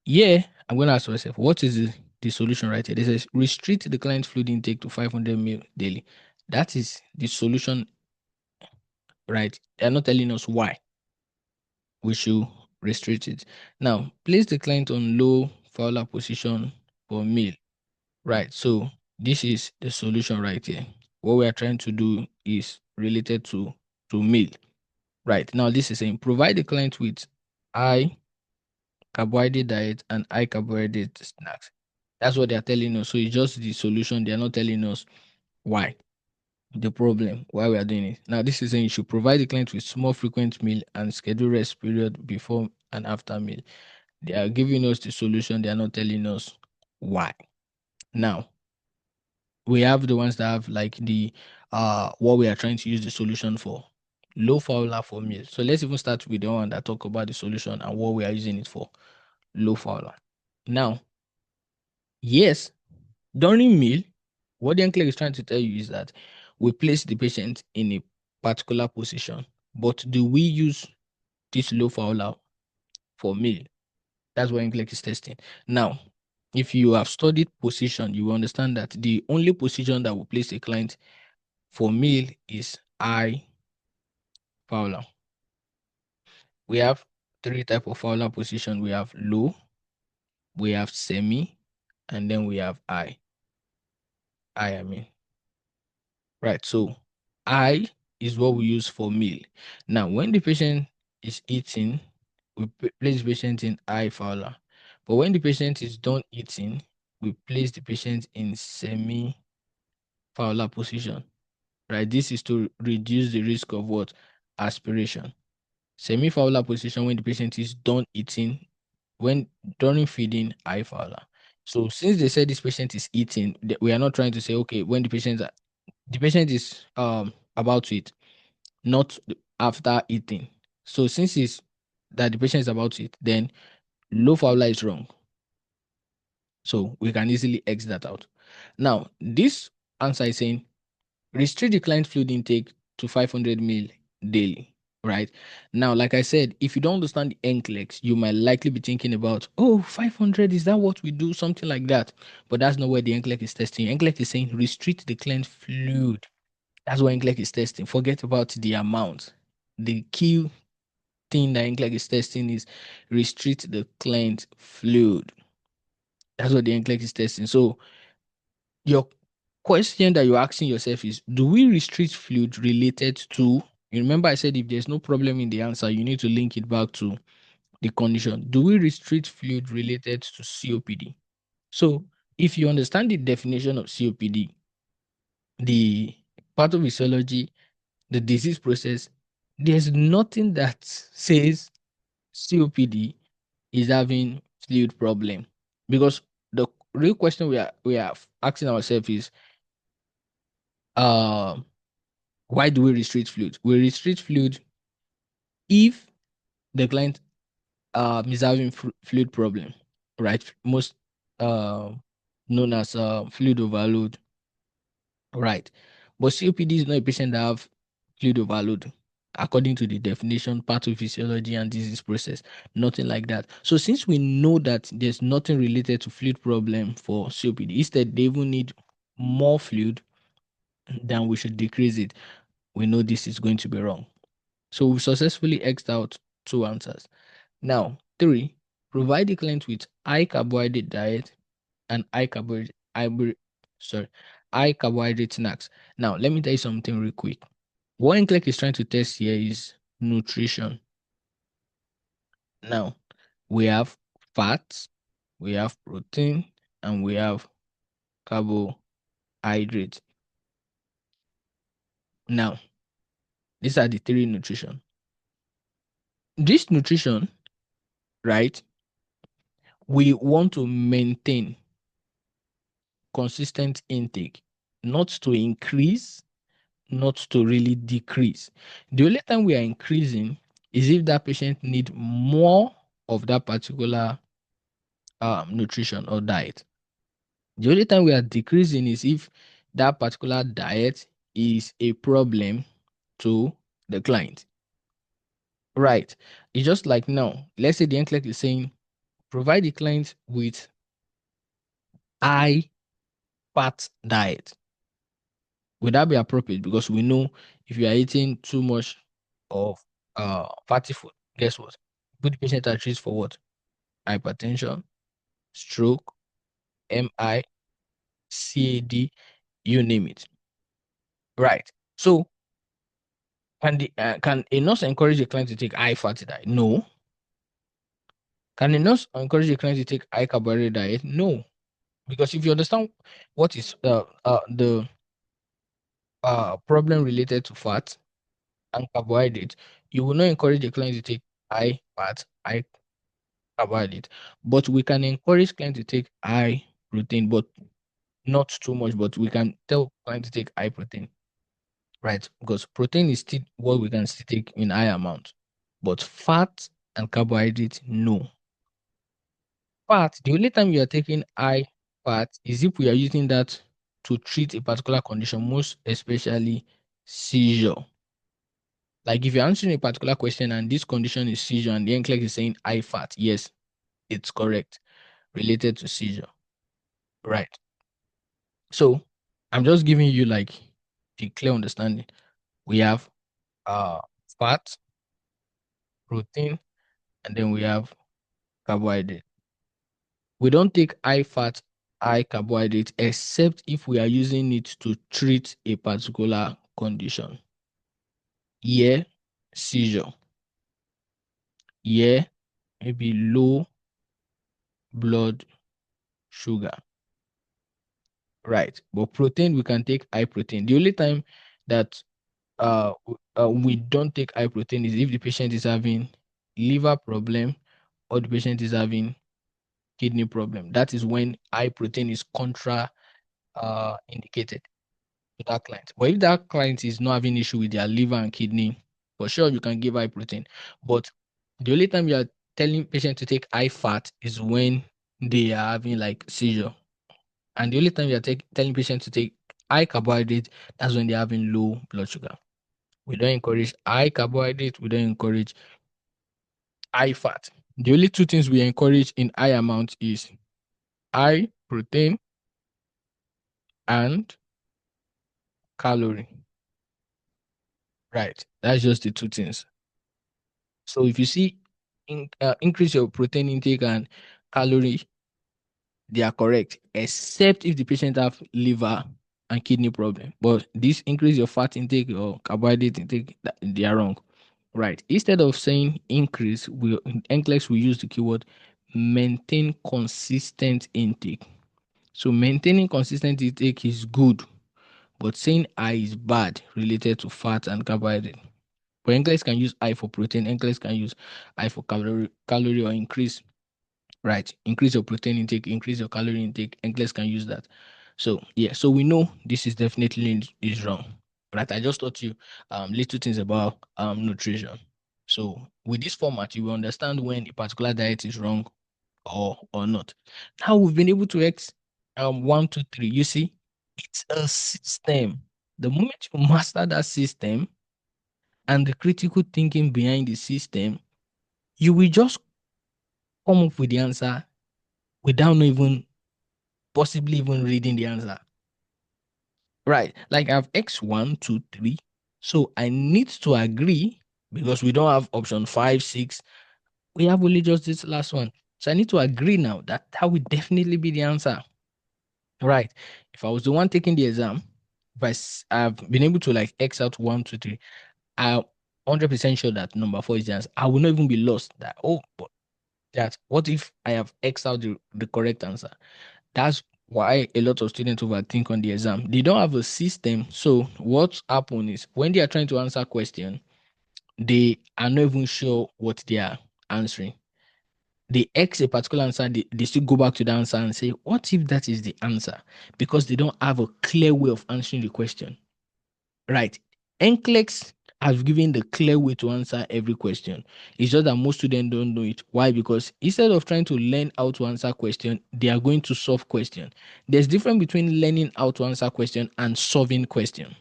yeah, I'm going to ask myself, what is the solution right here? This says restrict the client fluid intake to 500 ml daily. That is the solution, right? They're not telling us why we should restrict it. Now, place the client on low Fowler position for meal. Right. So this is the solution right here. What we are trying to do is related to meal. Right. Now this is saying provide the client with high carbohydrate diet and high carbohydrate snacks. That's what they are telling us. So it's just the solution. They are not telling us why. The problem, why we are doing it. Now this is saying you should provide the client with small frequent meal and schedule rest period before and after meal. They are giving us the solution. They are not telling us why. Now we have the ones that have like the what we are trying to use the solution for. Low Fowler for meal. So let's even start with the one that talk about the solution and what we are using it for. Low Fowler. Now, yes, during meal, what the NCLEX is trying to tell you is that we place the patient in a particular position, but do we use this low Fowler for meal? That's what NCLEX is testing. Now, if you have studied position, you will understand that the only position that will place a client for meal is high Fowler. We have three type of Fowler position. We have low, we have semi, and then we have high. I mean. Right. So I is what we use for meal. Now, when the patient is eating, we place the patient in high Fowler. But when the patient is done eating, we place the patient in semi Fowler position. Right. This is to reduce the risk of what? Aspiration. Semi Fowler position when the patient is done eating, when during feeding, high Fowler. So since they said this patient is eating, we are not trying to say, okay, when the patient is about to eat, not after eating. So since it's that the patient is about to eat, then low Fowler is wrong. So we can easily X that out. Now, this answer is saying restrict the client fluid intake to 500 ml daily. Right now, like I said, if you don't understand the NCLEX, you might likely be thinking about, oh, 500, is that what we do? Something like that. But that's not where the NCLEX is testing. NCLEX is saying restrict the client fluid. That's what NCLEX is testing. Forget about the amount. The key thing that NCLEX is testing is restrict the client fluid. That's what the NCLEX is testing. So your question that you're asking yourself is, do we restrict fluid related to, you remember I said if there's no problem in the answer, you need to link it back to the condition. Do we restrict fluid related to COPD? So if you understand the definition of COPD, the pathophysiology, the disease process, there's nothing that says COPD is having fluid problem, because the real question we are asking ourselves is, uh, why do we restrict fluid? We restrict fluid if the client is having fluid problem, right? Most uh, known as fluid overload, right? But COPD is not a patient that have fluid overload according to the definition, pathophysiology and disease process. Nothing like that. So since we know that there's nothing related to fluid problem for COPD, instead they even need more fluid, then we should decrease it. We know this is going to be wrong. So we successfully X'd out two answers. Now, 3, provide the client with high carbohydrate diet and high carbohydrate snacks. Now, let me tell you something real quick. What NCLEX is trying to test here is nutrition. Now, we have fats, we have protein, and we have carbohydrate. Now, these are the 3 nutrition. This nutrition, right, we want to maintain consistent intake, not to increase, not to really decrease. The only time we are increasing is if that patient need more of that particular nutrition or diet. The only time we are decreasing is if that particular diet is a problem to the client. Right. It's just like now, let's say the NCLEX is saying, provide the client with high fat diet. Would that be appropriate? Because we know if you are eating too much of fatty food, guess what? Put the patient at risk for what? Hypertension, stroke, MI, CAD, you name it. Right. So can a nurse encourage a client to take high fatty diet? No. Can a nurse encourage a client to take high carbohydrate diet? No. Because if you understand what is the problem related to fat and carbohydrate, you will not encourage a client to take high fat, high carbohydrate. But we can encourage client to take high protein, but not too much. But we can tell client to take high protein, right? Because protein is still what we can still take in high amount, but fat and carbohydrate, no. Fat, the only time you are taking high fat is if we are using that to treat a particular condition, most especially seizure. Like if you're answering a particular question and this condition is seizure and the NCLEX is saying high fat, yes, it's correct, related to seizure, right? So I'm just giving you like the clear understanding. We have fat, protein, and then we have carbohydrate. We don't take high fat, high carbohydrate, except if we are using it to treat a particular condition. Here, seizure. Here, maybe low blood sugar. Right. But protein, we can take high protein. The only time that we don't take high protein is if the patient is having liver problem or the patient is having kidney problem. That is when high protein is contra indicated to that client. But if that client is not having issue with their liver and kidney, for sure you can give high protein. But the only time you are telling patient to take high fat is when they are having like seizure. And the only time you are telling patients to take high carbohydrate, that's when they're having low blood sugar. We don't encourage high carbohydrate. We don't encourage high fat. The only two things we encourage in high amount is high protein and calorie. Right. That's just the two things. So if you see increase your protein intake and calorie, they are correct, except if the patient have liver and kidney problem. But this increase your fat intake or carbohydrate intake, they are wrong. Right. Instead of saying increase, in NCLEX we use the keyword maintain consistent intake. So maintaining consistent intake is good, but saying high is bad related to fat and carbohydrate. But NCLEX can use high for protein, NCLEX can use high for calorie or increase. Right. Increase your protein intake, increase your calorie intake. NCLEX can use that. So yeah, so we know this is definitely is wrong. Right. I just taught you little things about nutrition. So with this format, you will understand when a particular diet is wrong or not. Now we've been able to X 1, 2, 3. You see, it's a system. The moment you master that system and the critical thinking behind the system, you will just come up with the answer without not even possibly even reading the answer. Right. Like I have X 1, 2, 3. So I need to agree because we don't have option 5, 6. We have only just this last one. So I need to agree now that that will definitely be the answer. Right. If I was the one taking the exam, if I've been able to like X out 1, 2, 3, I'm 100% sure that number 4 is the answer. I will not even be lost that, oh, but that what if I have X out the correct answer? That's why a lot of students overthink on the exam. They don't have a system. So what happens is when they are trying to answer a question, they are not even sure what they are answering. They X a particular answer, they still go back to the answer and say, what if that is the answer? Because they don't have a clear way of answering the question. Right. NCLEX has given the clear way to answer every question. It's just that most students don't know it. Why? Because instead of trying to learn how to answer question, they are going to solve question. There's difference between learning how to answer question and solving question.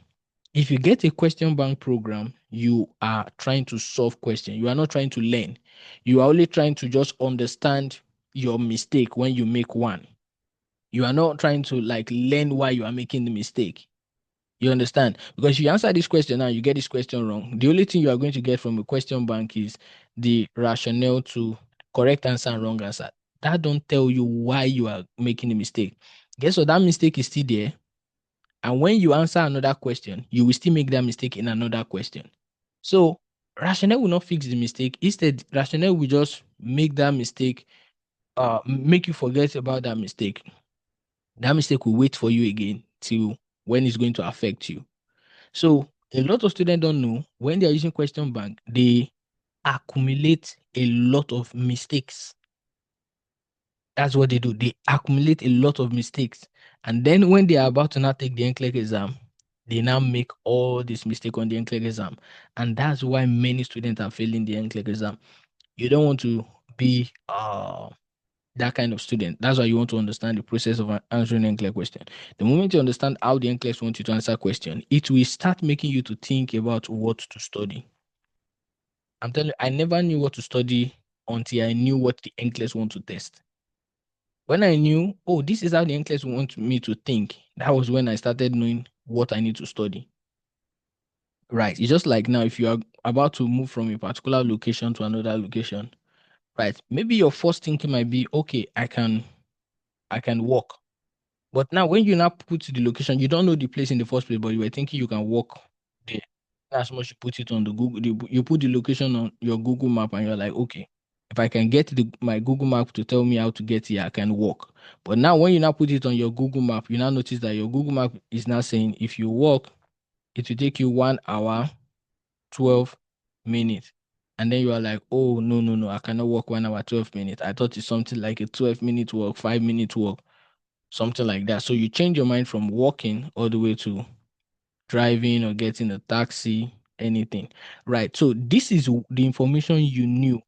If you get a question bank program, you are trying to solve question. You are not trying to learn. You are only trying to just understand your mistake when you make one. You are not trying to like learn why you are making the mistake. You understand? Because if you answer this question now, you get this question wrong. The only thing you are going to get from a question bank is the rationale to correct answer and wrong answer. That don't tell you why you are making a mistake. Guess what? That mistake is still there. And when you answer another question, you will still make that mistake in another question. So rationale will not fix the mistake. Instead, rationale will just make that mistake, make you forget about that mistake. That mistake will wait for you again till when it's going to affect you. So a lot of students don't know when they are using question bank, they accumulate a lot of mistakes. That's what they do. They accumulate a lot of mistakes. And then when they are about to now take the NCLEX exam, they now make all this mistake on the NCLEX exam. And that's why many students are failing the NCLEX exam. You don't want to be that kind of student. That's why you want to understand the process of answering NCLEX question. The moment you understand how the NCLEX wants you to answer question, it will start making you to think about what to study. I'm telling you, I never knew what to study until I knew what the NCLEX want to test. When I knew, oh, this is how the NCLEX want me to think, that was when I started knowing what I need to study. Right. It's just like now, if you are about to move from a particular location to another location, right? Maybe your first thinking might be, okay, I can walk. But now when you now put the location, you don't know the place in the first place, but you were thinking you can walk there. That's much you put it on the Google, you put the location on your Google map and you're like, okay, if I can get my Google map to tell me how to get here, I can walk. But now when you now put it on your Google map, you now notice that your Google map is now saying if you walk, it will take you 1 hour, 12 minutes. And then you are like, oh, no, no, no, I cannot walk 1 hour, 12 minutes. I thought it's something like a 12-minute walk, 5-minute walk, something like that. So you change your mind from walking all the way to driving or getting a taxi, anything. Right. So this is the information you knew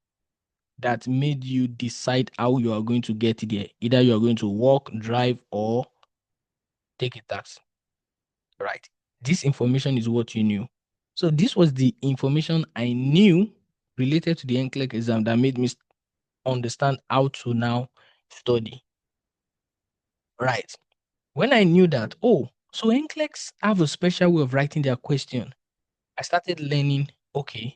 that made you decide how you are going to get there. Either you are going to walk, drive, or take a taxi. Right. This information is what you knew. So this was the information I knew related to the NCLEX exam that made me understand how to now study. Right. When I knew that, oh, so NCLEX have a special way of writing their question, I started learning, okay,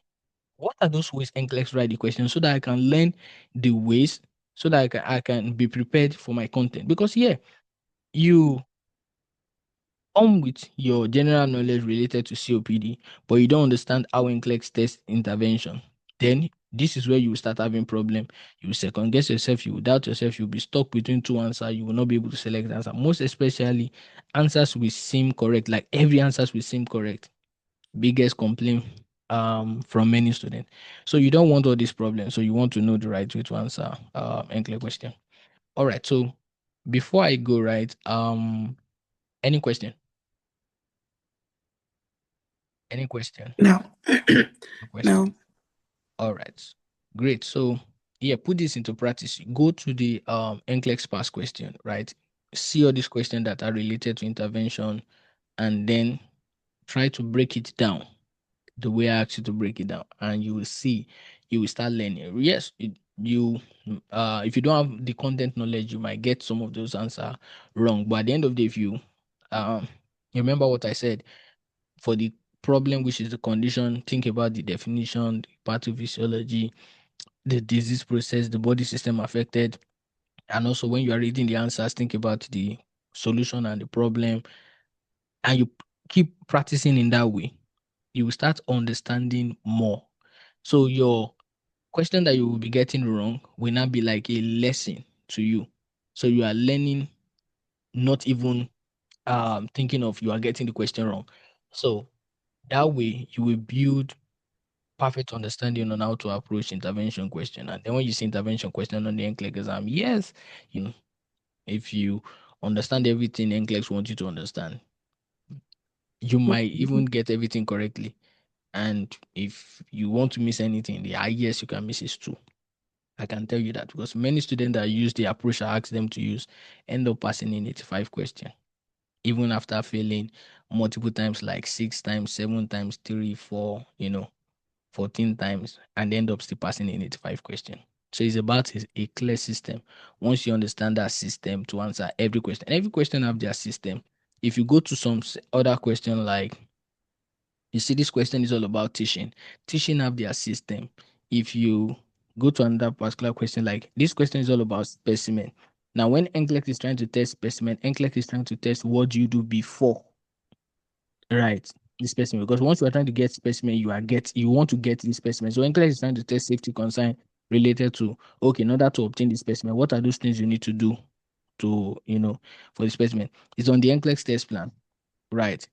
what are those ways NCLEX write the question so that I can learn the ways so that I can be prepared for my content. Because yeah, you come with your general knowledge related to COPD, but you don't understand how NCLEX test intervention. Then this is where you will start having problem. You will second guess yourself, you will doubt yourself, you'll be stuck between two answers, you will not be able to select the answer. Most especially, answers will seem correct, like every answers will seem correct. Biggest complaint from many students. So you don't want all these problems. So you want to know the right way to answer NCLEX question. All right. So before I go, right, any question? Any question? No. No question. No. All right. Great. So yeah, put this into practice. Go to the NCLEX past question, right? See all these questions that are related to intervention and then try to break it down the way I asked you to break it down, and you will see, you will start learning. Yes, if you don't have the content knowledge, you might get some of those answers wrong. But at the end of the day, if you remember what I said, for the problem, which is the condition, think about the definition, the pathophysiology, the disease process, the body system affected, and also when you are reading the answers, think about the solution and the problem, and you keep practicing in that way, you will start understanding more. So your question that you will be getting wrong will not be like a lesson to you. So you are learning, not even thinking of you are getting the question wrong. So that way you will build perfect understanding on how to approach intervention question. And then when you see intervention question on the NCLEX exam, yes, if you understand everything NCLEX wants you to understand, you might even get everything correctly. And if you want to miss anything, the highest you can miss is 2. I can tell you that because many students that use the approach I ask them to use end up passing in 85 questions, even after failing multiple times, like 6 times, 7 times, 3, 4, 14 times, and end up still passing in 85 questions. So it's about a clear system. Once you understand that system to answer every question have their system. If you go to some other question like, you see, this question is all about teaching. Teaching have their system. If you go to another particular question, like this question is all about specimen. Now, when NCLEX is trying to test specimen, NCLEX is trying to test what do you do before, right? The specimen. Because once you are trying to get specimen, you want to get the specimen. So NCLEX is trying to test safety concern related to, okay, in order to obtain the specimen, what are those things you need to do to, for the specimen? It's on the NCLEX test plan, right?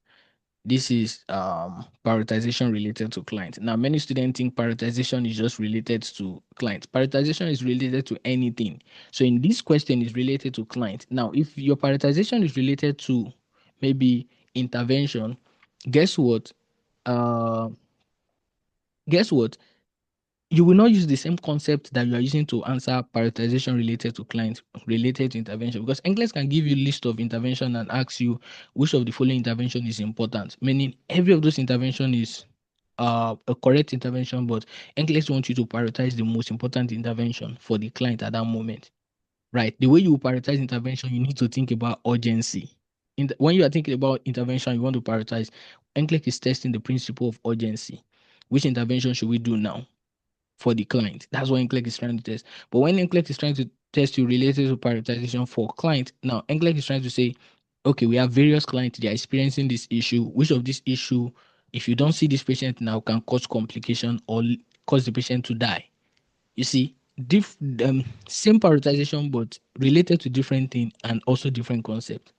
This is prioritization related to client. Now, many students think prioritization is just related to client. Prioritization is related to anything. So in this question is related to client. Now, if your prioritization is related to maybe intervention, guess what? Uh, guess what? You will not use the same concept that you are using to answer prioritization related to client, related to intervention, because NCLEX can give you a list of intervention and ask you which of the following intervention is important, meaning every of those intervention is a correct intervention, but NCLEX wants you to prioritize the most important intervention for the client at that moment, right? The way you prioritize intervention, you need to think about urgency. when you are thinking about intervention, you want to prioritize. NCLEX is testing the principle of urgency. Which intervention should we do now for the client? That's what NCLEX is trying to test. But when NCLEX is trying to test you related to prioritization for client, now NCLEX is trying to say, okay, we have various clients, they are experiencing this issue. Which of this issue, if you don't see this patient now, can cause complication or cause the patient to die? You see, same prioritization, but related to different thing and also different concept.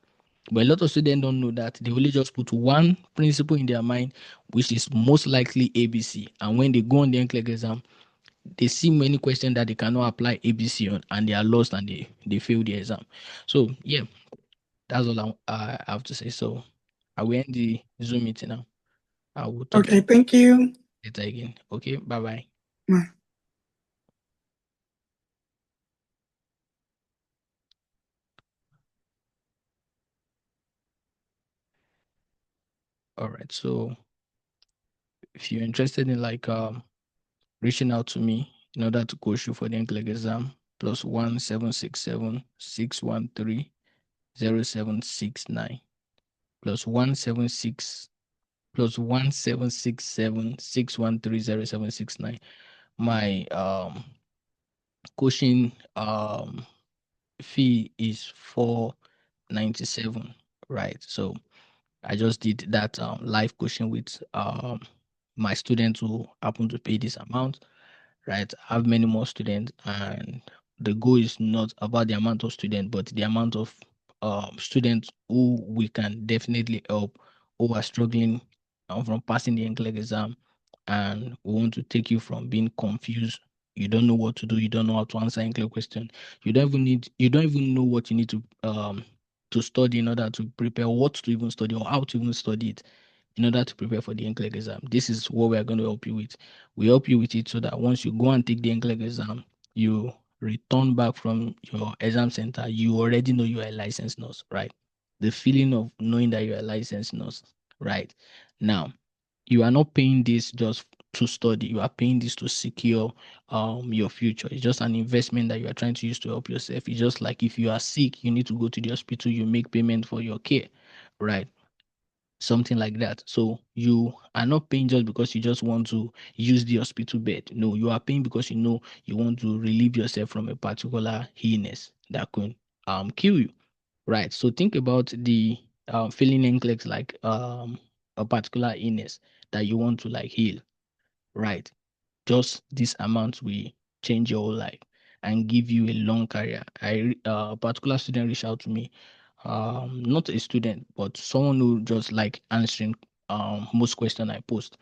But a lot of students don't know that. They only just put one principle in their mind, which is most likely ABC. And when they go on the NCLEX exam, they see many questions that they cannot apply ABC on, and they are lost and they fail the exam. So yeah, that's all I have to say. So I will end the Zoom meeting now. I will talk to Okay, you thank you. later again. Okay, bye bye. Bye. All right. So if you're interested in reaching out to me in order to coach you for the NCLEX exam, +1 767 613 0769 +1 767 613 0769. My coaching fee is 497, right? So I just did that live coaching with my students who happen to pay this amount, right? I have many more students, and the goal is not about the amount of students, but the amount of students who we can definitely help, who are struggling from passing the NCLEX exam, and we want to take you from being confused. You don't know what to do. You don't know how to answer NCLEX question. You don't even know what you need to study in order to prepare, what to even study or how to even study it in order to prepare for the NCLEX exam. This is what we are going to help you with. We help you with it so that once you go and take the NCLEX exam, you return back from your exam center, you already know you are a licensed nurse, right? The feeling of knowing that you are a licensed nurse, right? Now, you are not paying this just to study. You are paying this to secure your future. It's just an investment that you are trying to use to help yourself. It's just like if you are sick, you need to go to the hospital, you make payment for your care, right? Something like that. So you are not paying just because you just want to use the hospital bed. No, you are paying because you know you want to relieve yourself from a particular illness that could kill you. Right. So think about the feeling NCLEX like a particular illness that you want to like heal. Right. Just this amount will change your whole life and give you a long career. A particular student reached out to me, not a student, but someone who just like answering most question I post.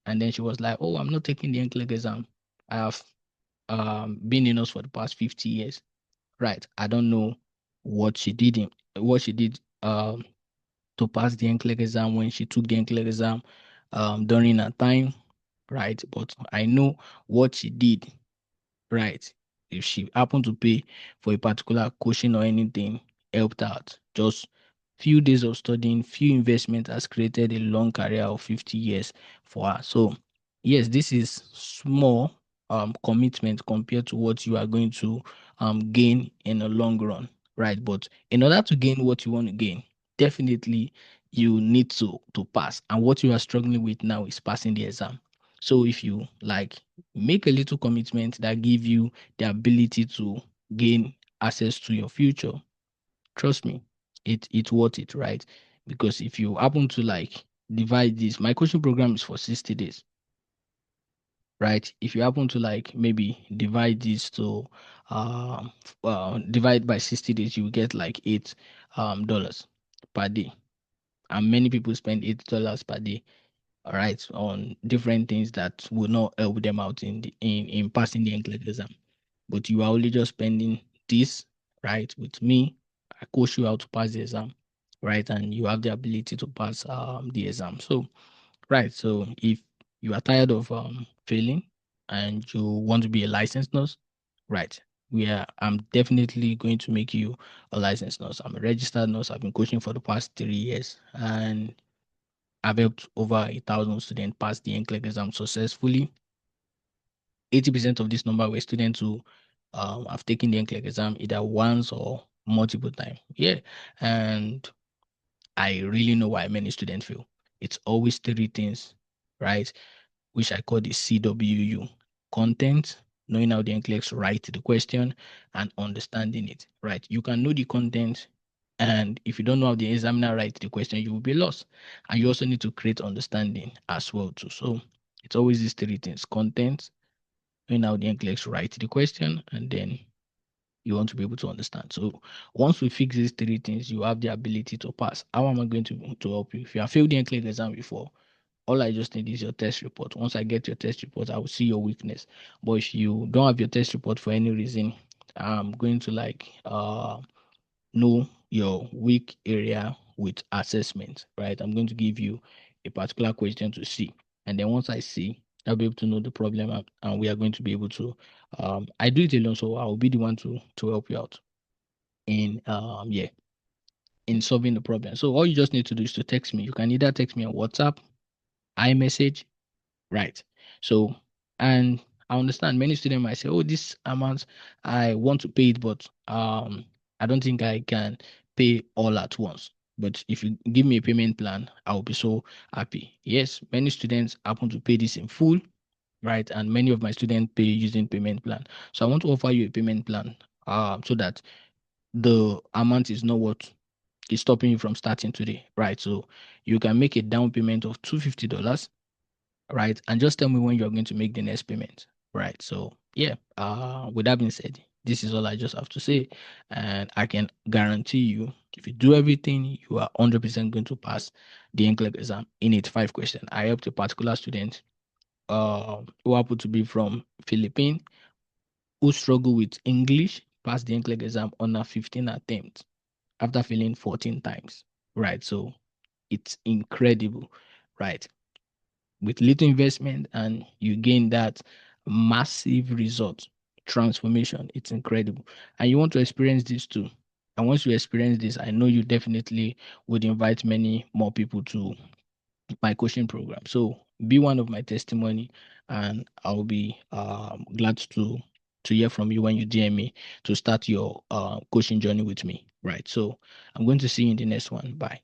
And then she was like, "Oh, I'm not taking the NCLEX exam. I have been in us for the past 50 years." Right. I don't know what she did to pass the NCLEX exam when she took the NCLEX exam during her time, right? But I know what she did, right? If she happened to pay for a particular coaching or anything, helped out. Just few days of studying, few investment has created a long career of 50 years for her. So yes, this is small commitment compared to what you are going to gain in the long run, right? But in order to gain what you want to gain, definitely you need to pass. And what you are struggling with now is passing the exam. So if you like make a little commitment that give you the ability to gain access to your future, trust me, it's worth it, right? Because if you happen to like divide this, my coaching program is for 60 days, right? If you happen to like maybe divide this to divide by 60 days, you will get like $8 per day. And many people spend $8 per day, all right, on different things that will not help them out in passing the NCLEX exam. But you are only just spending this, right, with me. I coach you how to pass the exam, right, and you have the ability to pass the exam. So, right, so if you are tired of failing and you want to be a licensed nurse, right, I'm definitely going to make you a licensed nurse. I'm a registered nurse. I've been coaching for the past 3 years, and I've helped over 1,000 students pass the NCLEX exam successfully. 80% of this number were students who have taken the NCLEX exam either once or multiple times. Yeah. And I really know why many students fail. It's always three things, right? Which I call the CWU: content, knowing how the NCLEX write the question, and understanding it, right? You can know the content, and if you don't know how the examiner writes the question, you will be lost. And you also need to create understanding as well too. So it's always these three things: content, knowing how the NCLEX write the question, and then you want to be able to understand. So once we fix these three things, you have the ability to pass. How am I going to help you? If you have failed the NCLEX exam before, all I just need is your test report. Once I get your test report, I will see your weakness. But if you don't have your test report for any reason, I'm going to know your weak area with assessment, right? I'm going to give you a particular question to see. And then once I see, I'll be able to know the problem, and we are going to be able to I do it alone, so I'll be the one to help you out in in solving the problem. So all you just need to do is to text me. You can either text me on WhatsApp, iMessage, right? So, and I understand many students might say, "Oh, this amount, I want to pay it, but I don't think I can pay all at once." But if you give me a payment plan, I'll be so happy. Yes, many students happen to pay this in full, right? And many of my students pay using payment plan. So I want to offer you a payment plan, so that the amount is not what is stopping you from starting today, right? So you can make a down payment of $250, right? And just tell me when you're going to make the next payment, right? So yeah, with that being said, this is all I just have to say, and I can guarantee you, if you do everything, you are 100% going to pass the NCLEX exam in 85 questions. I helped a particular student who happened to be from Philippines, who struggled with English, passed the NCLEX exam on a 15 attempts after failing 14 times, right? So it's incredible, right? With little investment, and you gain that massive result, transformation. It's incredible. And you want to experience this too. And once you experience this, I know you definitely would invite many more people to my coaching program. So be one of my testimony, and I'll be glad to hear from you when you DM me to start your coaching journey with me. Right. So I'm going to see you in the next one. Bye.